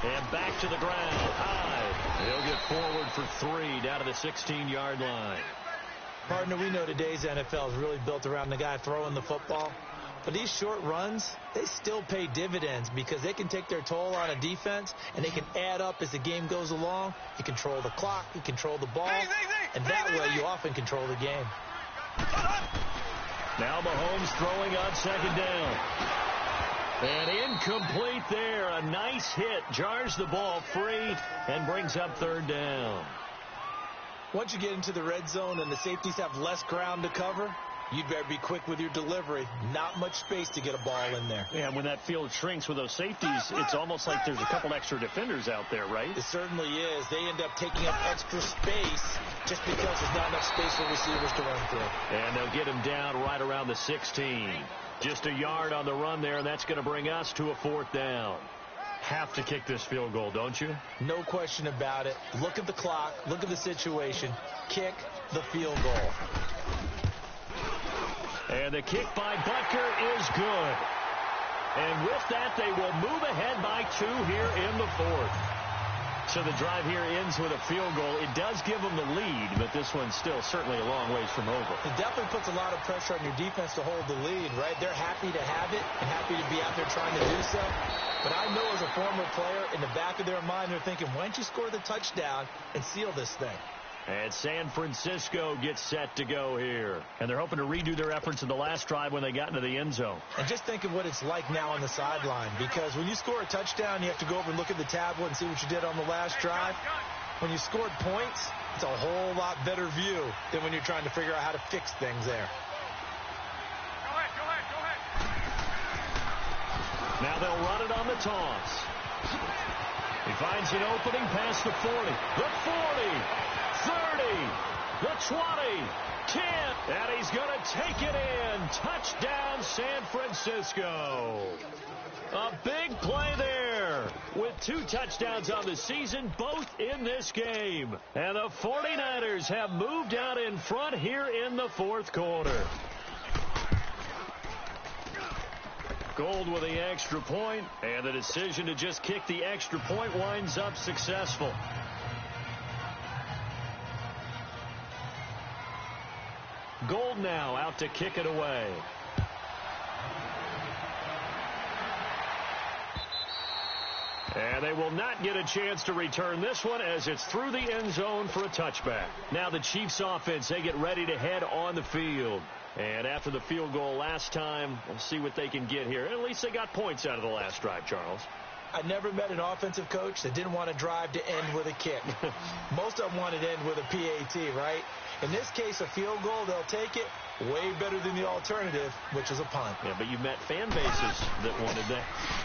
And back to the ground. High. He'll get forward for 3 down to the 16-yard line. Partner, we know today's NFL is really built around the guy throwing the football. But these short runs, they still pay dividends because they can take their toll on a defense, and they can add up as the game goes along. You control the clock, you control the ball, and that way you often control the game. Now Mahomes throwing on second down. And incomplete there. A nice hit. Jars the ball free and brings up third down. Once you get into the red zone and the safeties have less ground to cover, you'd better be quick with your delivery. Not much space to get a ball in there. Yeah, when that field shrinks with those safeties, it's almost like there's a couple extra defenders out there, right? It certainly is. They end up taking up extra space just because there's not enough space for receivers to run through. And they'll get him down right around the 16. Just a yard on the run there, and that's going to bring us to a fourth down. Have to kick this field goal, don't you? No question about it. Look at the clock. Look at the situation. Kick the field goal. And the kick by Butker is good. And with that, they will move ahead by 2 here in the fourth. So the drive here ends with a field goal. It does give them the lead, but this one's still certainly a long ways from over. It definitely puts a lot of pressure on your defense to hold the lead, right? They're happy to have it and happy to be out there trying to do so. But I know as a former player, in the back of their mind, they're thinking, why don't you score the touchdown and seal this thing? And San Francisco gets set to go here. And they're hoping to redo their efforts in the last drive when they got into the end zone. And just think of what it's like now on the sideline. Because when you score a touchdown, you have to go over and look at the tablet and see what you did on the last drive. When you scored points, it's a whole lot better view than when you're trying to figure out how to fix things there. Go ahead. Now they'll run it on the toss. He finds an opening past the 40. The 40. 30, the 20, 10, and he's going to take it in. Touchdown, San Francisco. A big play there with 2 touchdowns on the season, both in this game. And the 49ers have moved out in front here in the fourth quarter. Gold with the extra point, and the decision to just kick the extra point winds up successful. Gold now out to kick it away. And they will not get a chance to return this one as it's through the end zone for a touchback. Now the Chiefs offense, they get ready to head on the field. And after the field goal last time, we'll see what they can get here. At least they got points out of the last drive, Charles. I never met an offensive coach that didn't want to drive to end with a kick. Most of them wanted to end with a PAT, right? In this case, a field goal, they'll take it. Way better than the alternative, which is a punt. Yeah, but you met fan bases that wanted that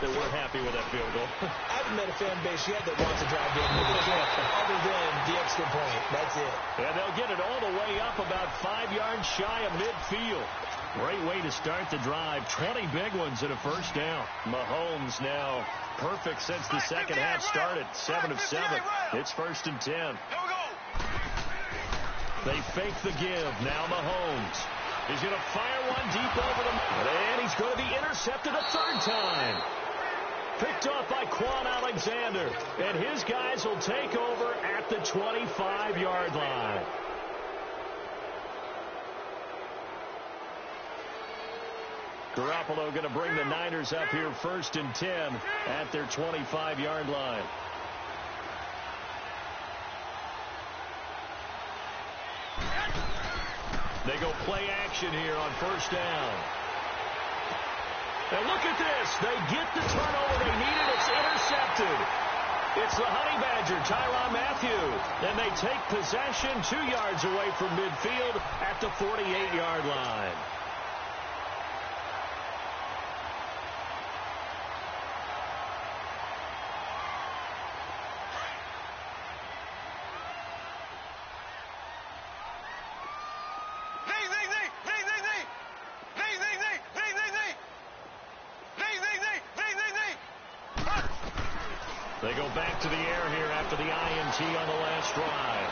weren't happy with that field goal. I haven't met a fan base yet that wants to drive to end with a kick, other than the extra point. That's it. And they'll get it all the way up about 5 yards shy of midfield. Great way to start the drive. 20 big ones and a first down. Mahomes now perfect since the second half started. 7 of 7. It's 1st and 10. They fake the give. Now Mahomes. He's going to fire one deep over them. And he's going to be intercepted a third time. Picked off by Quan Alexander. And his guys will take over at the 25-yard line. Garoppolo going to bring the Niners up here 1st and 10 at their 25-yard line. They go play action here on 1st down. And look at this. They get the turnover they needed. It's intercepted. It's the Honey Badger, Tyrann Mathieu. And they take possession 2 yards away from midfield at the 48-yard line. They go back to the air here after the INT on the last drive.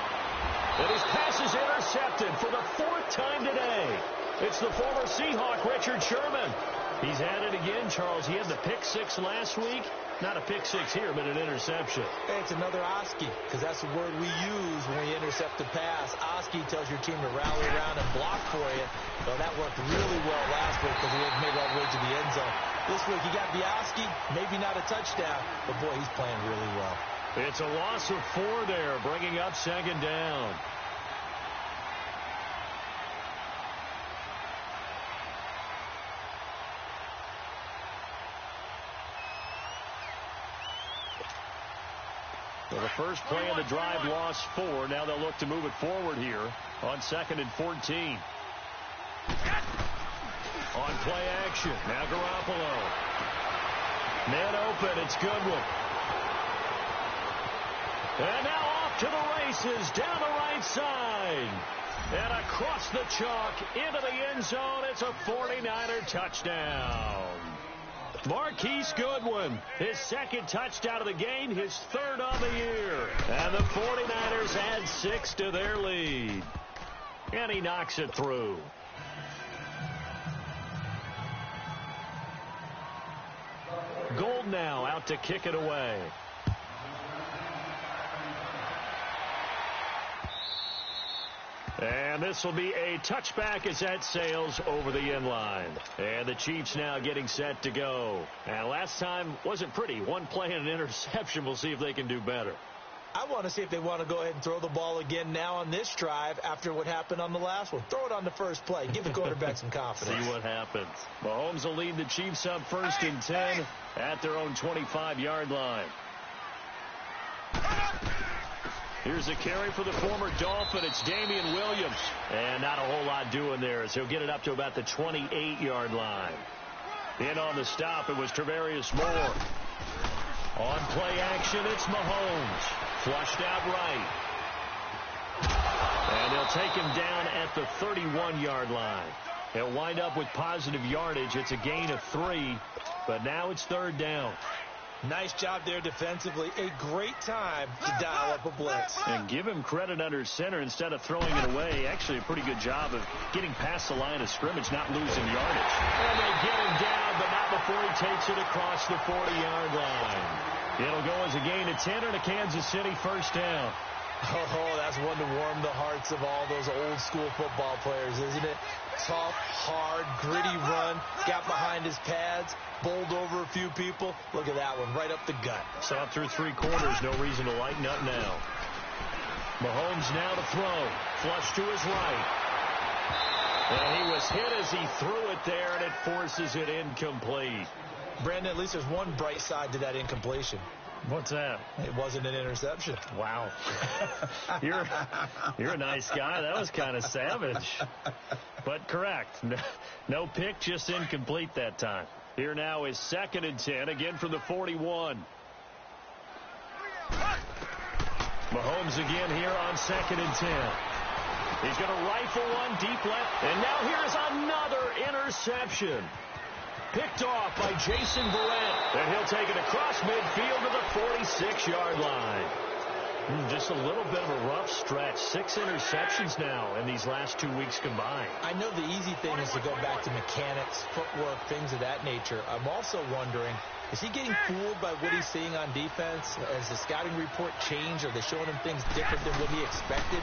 And his pass is intercepted for the 4th time today. It's the former Seahawk, Richard Sherman. He's at it again, Charles. He had the pick 6 last week. Not a pick six here, but an interception. Hey, it's another Oski, because that's the word we use when we intercept the pass. Oski tells your team to rally around and block for you. Well, that worked really well last week because he made it all the way to the end zone. This week he got the Oski, maybe not a touchdown, but boy, he's playing really well. It's a loss of 4 there, bringing up second down. So the first play of the drive lost 4. Now they'll look to move it forward here on 2nd and 14. On play action. Now Garoppolo. Man open. It's Goodwin. And now off to the races down the right side. And across the chalk into the end zone. It's a 49er touchdown. Marquise Goodwin, his 2nd touchdown of the game, his 3rd on the year. And the 49ers add 6 to their lead. And he knocks it through. Gold now out to kick it away. And this will be a touchback as that sails over the end line. And the Chiefs now getting set to go. And last time wasn't pretty. 1 play and an interception. We'll see if they can do better. I want to see if they want to go ahead and throw the ball again now on this drive after what happened on the last one. Throw it on the first play. Give the quarterback some confidence. See what happens. Mahomes will lead the Chiefs up 1st and 10 at their own 25-yard line. Here's a carry for the former Dolphin. It's Damian Williams. And not a whole lot doing there as he'll get it up to about the 28-yard line. In on the stop, it was Travarius Moore. On play action, it's Mahomes. Flushed out right. And they'll take him down at the 31-yard line. He'll wind up with positive yardage. It's a gain of 3, but now it's 3rd down. Nice job there defensively. A great time to dial up a blitz. And give him credit under center instead of throwing it away. Actually, a pretty good job of getting past the line of scrimmage, not losing yardage. And they get him down, but not before he takes it across the 40-yard line. It'll go as a gain of 10 and a Kansas City 1st down. Oh, that's one to warm the hearts of all those old-school football players, isn't it? Tough, hard, gritty run, got behind his pads, bowled over a few people. Look at that one, right up the gut. Saw through 3 quarters, no reason to lighten up now. Mahomes now to throw. Flush to his right. And he was hit as he threw it there, and it forces it incomplete. Brandon, at least there's one bright side to that incompletion. What's that? It wasn't an interception. Wow. You're a nice guy. That was kind of savage. But correct. No pick, just incomplete that time. Here now is 2nd and 10, again from the 41. Mahomes again here on 2nd and 10. He's going to rifle one deep left. And now here's another interception. Picked off by Jason Verrett. And he'll take it across midfield to the 46-yard line. Just a little bit of a rough stretch. 6 interceptions now in these last 2 weeks combined. I know the easy thing is to go back to mechanics, footwork, things of that nature. I'm also wondering, is he getting fooled by what he's seeing on defense? Has the scouting report changed? Are they showing him things different than what he expected?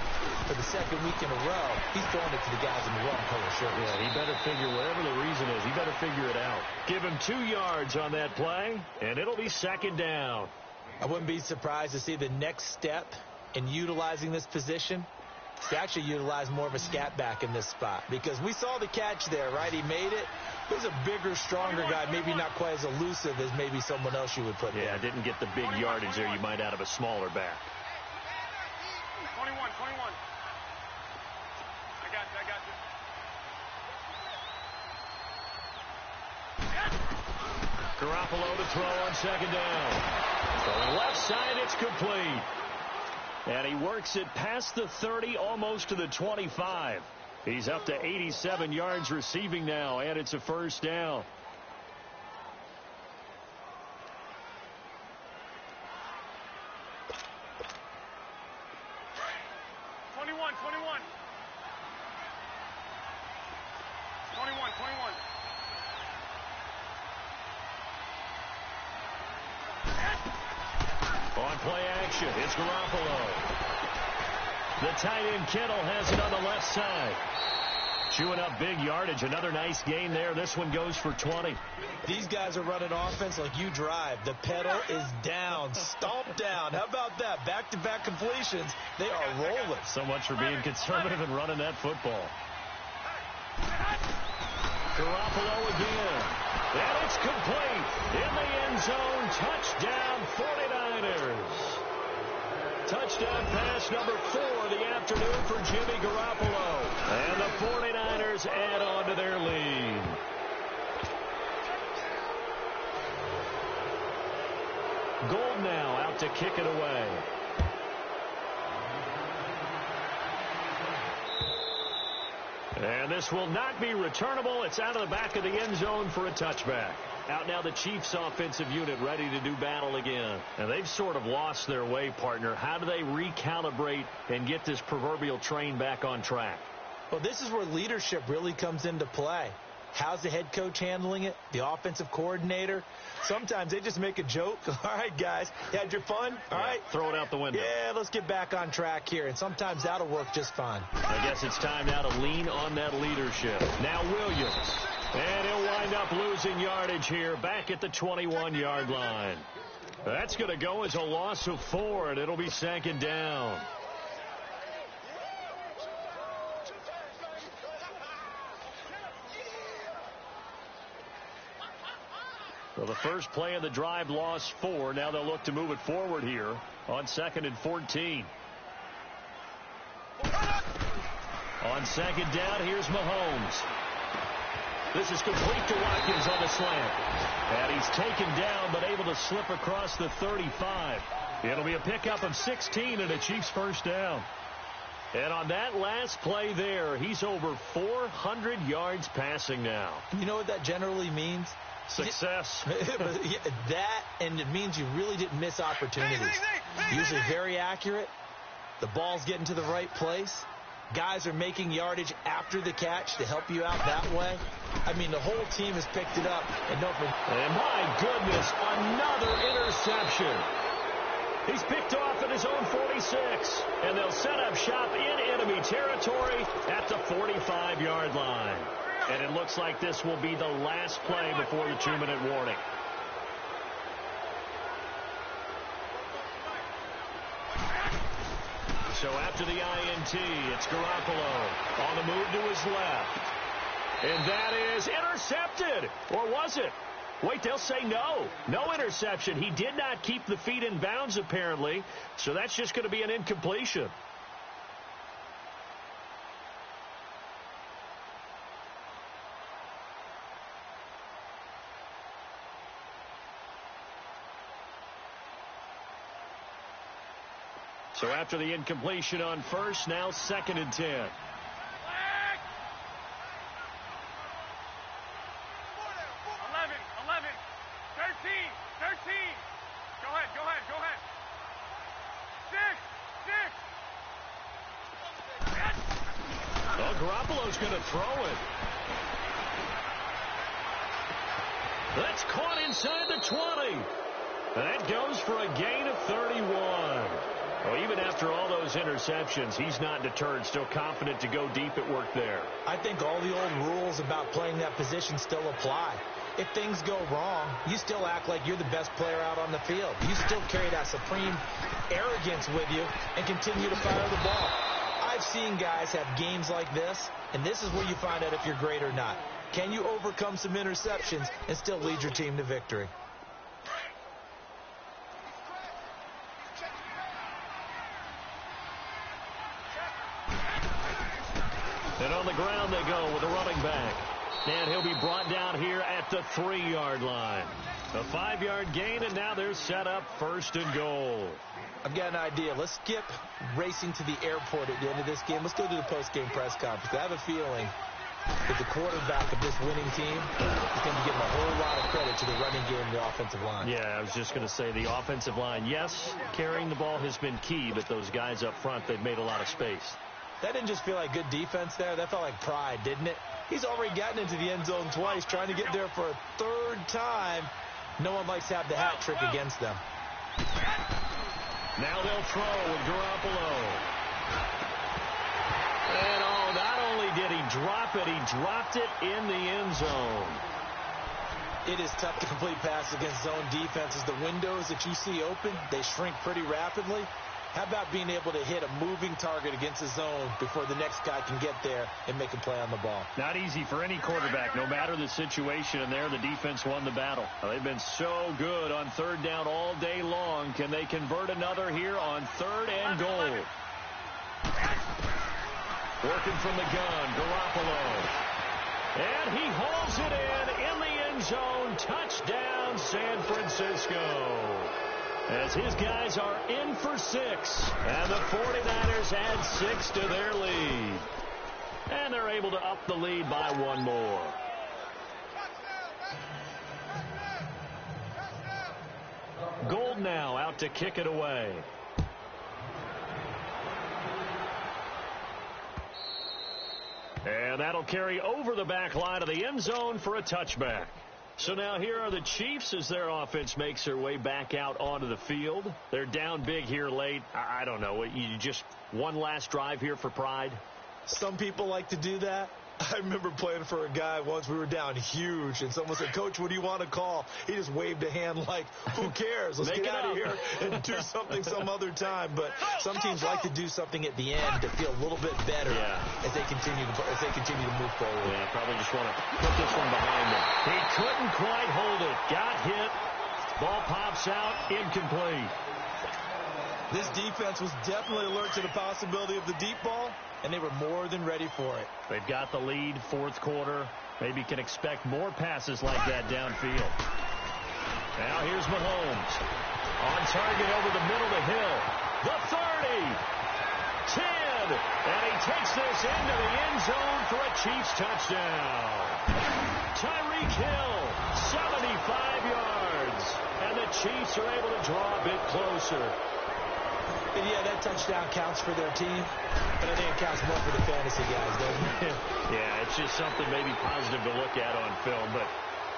For the 2nd week in a row, he's throwing it to the guys in the wrong color shirts. Yeah, he better figure, whatever the reason is, he better figure it out. Give him 2 yards on that play, and it'll be 2nd down. I wouldn't be surprised to see the next step in utilizing this position is to actually utilize more of a scat back in this spot. Because we saw the catch there, right? He made it. He was a bigger, stronger guy, maybe not quite as elusive as maybe someone else you would put there. Yeah, didn't get the big yardage there you might out of a smaller back. 21. I got you. Garoppolo to throw on 2nd down. Going left side, it's complete. And he works it past the 30, almost to the 25. He's up to 87 yards receiving now, and it's a 1st down. On play action, it's Garoppolo. The tight end Kittle has it on the left side. Chewing up big yardage. Another nice gain there. This one goes for 20. These guys are running offense like you drive. The pedal is down, stomped down. How about that? Back-to-back completions. They are rolling. So much for being conservative and running that football. Garoppolo again. And it's complete. In the end zone. Touchdown, 49ers. Touchdown pass number 4 of the afternoon for Jimmy Garoppolo. And the 49ers add on to their lead. Gold now out to kick it away. And this will not be returnable. It's out of the back of the end zone for a touchback. Out now the Chiefs offensive unit ready to do battle again. And they've sort of lost their way, partner. How do they recalibrate and get this proverbial train back on track? Well, this is where leadership really comes into play. How's the head coach handling it? The offensive coordinator? Sometimes they just make a joke. All right, guys, you had your fun? All right. Throw it out the window. Yeah, let's get back on track here. And sometimes that'll work just fine. I guess it's time now to lean on that leadership. Now Williams. And he'll wind up losing yardage here back at the 21-yard line. That's going to go as a loss of 4, and it'll be second down. So the first play of the drive lost 4. Now they'll look to move it forward here on 2nd and 14. On second down, here's Mahomes. This is complete to Watkins on the slant. And he's taken down but able to slip across the 35. It'll be a pickup of 16 and a Chiefs first down. And on that last play there, he's over 400 yards passing now. You know what that generally means? Success. That, and it means you really didn't miss opportunities. Usually very accurate. The ball's getting to the right place. Guys are making yardage after the catch to help you out that way. I mean, the whole team has picked it up. And my goodness, another interception. He's picked off at his own 46. And they'll set up shop in enemy territory at the 45-yard line. And it looks like this will be the last play before the 2-minute warning. So after the INT, it's Garoppolo on the move to his left. And that is intercepted. Or was it? Wait, they'll say no. No interception. He did not keep the feet in bounds, apparently. So that's just going to be an incompletion. So after the incompletion on first, now 2nd and 10. 11, 13. Go ahead. 6. Well, Garoppolo's going to throw it. That's caught inside the 20. That goes for a gain of 31. Well, even after all those interceptions, he's not deterred, still confident to go deep at work there. I think all the old rules about playing that position still apply. If things go wrong, you still act like you're the best player out on the field. You still carry that supreme arrogance with you and continue to fire the ball. I've seen guys have games like this, and this is where you find out if you're great or not. Can you overcome some interceptions and still lead your team to victory? And on the ground they go with a running back. And he'll be brought down here at the 3-yard line. A 5-yard gain, and now they're set up 1st and goal. I've got an idea. Let's skip racing to the airport at the end of this game. Let's go to the post-game press conference. I have a feeling that the quarterback of this winning team is going to be giving a whole lot of credit to the running game and the offensive line. Yeah, I was just going to say the offensive line, yes, carrying the ball has been key, but those guys up front, they've made a lot of space. That didn't just feel like good defense there. That felt like pride, didn't it? He's already gotten into the end zone twice, trying to get there for a 3rd time. No one likes to have the hat trick against them. Now they'll throw with Garoppolo. And not only did he drop it, he dropped it in the end zone. It is tough to complete passes against zone defenses. The windows that you see open, they shrink pretty rapidly. How about being able to hit a moving target against a zone before the next guy can get there and make a play on the ball? Not easy for any quarterback, no matter the situation. And there, the defense won the battle. They've been so good on third down all day long. Can they convert another here on third and goal? Working from the gun, Garoppolo. And he hauls it in the end zone. Touchdown, San Francisco. As his guys are in for 6. And the 49ers add 6 to their lead. And they're able to up the lead by 1 more. Gold now out to kick it away. And that'll carry over the back line of the end zone for a touchback. So now here are the Chiefs as their offense makes their way back out onto the field. They're down big here late. I don't know. You just one last drive here for pride? Some people like to do that. I remember playing for a guy once. We were down huge, and someone said, "Coach, what do you want to call?" He just waved a hand like, "Who cares? Let's get out of here and do something some other time." But some teams like to do something at the end to feel a little bit better as they continue to move forward. Yeah, probably just want to put this one behind them. He couldn't quite hold it. Got hit. Ball pops out. Incomplete. This defense was definitely alert to the possibility of the deep ball, and they were more than ready for it. They've got the lead, fourth quarter. Maybe can expect more passes like that downfield. Now here's Mahomes. On target over the middle to Hill. The 30. 10. And he takes this into the end zone for a Chiefs touchdown. Tyreek Hill, 75 yards. And the Chiefs are able to draw a bit closer. And yeah, that touchdown counts for their team, but I think it counts more for the fantasy guys, doesn't it? Yeah, it's just something maybe positive to look at on film, but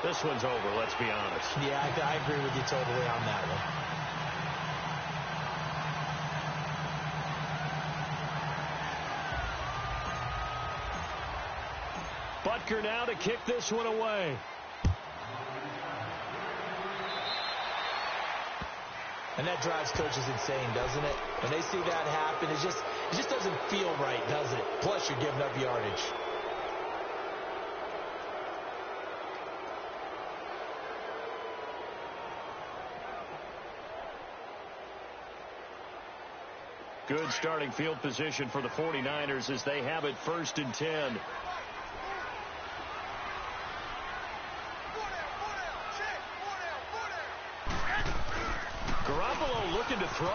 this one's over, let's be honest. Yeah, I agree with you totally on that one. Butker now to kick this one away. And that drives coaches insane, doesn't it? When they see that happen, it just doesn't feel right, does it? Plus, you're giving up yardage. Good starting field position for the 49ers as they have it 1st and 10. Garoppolo looking to throw.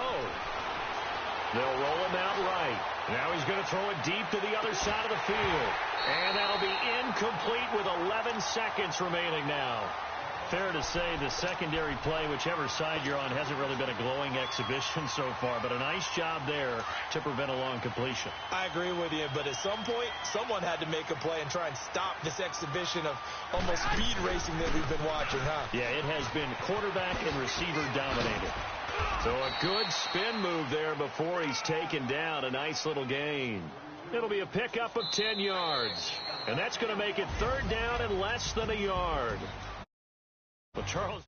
They'll roll him out right. Now he's going to throw it deep to the other side of the field. And that'll be incomplete with 11 seconds remaining now. Fair to say the secondary play, whichever side you're on, hasn't really been a glowing exhibition so far, but a nice job there to prevent a long completion. I agree with you, but at some point, someone had to make a play and try and stop this exhibition of almost speed racing that we've been watching, huh? Yeah, it has been quarterback and receiver dominated. So a good spin move there before he's taken down. A nice little gain. It'll be a pickup of 10 yards. And that's going to make it 3rd down and less than a yard. But Charles...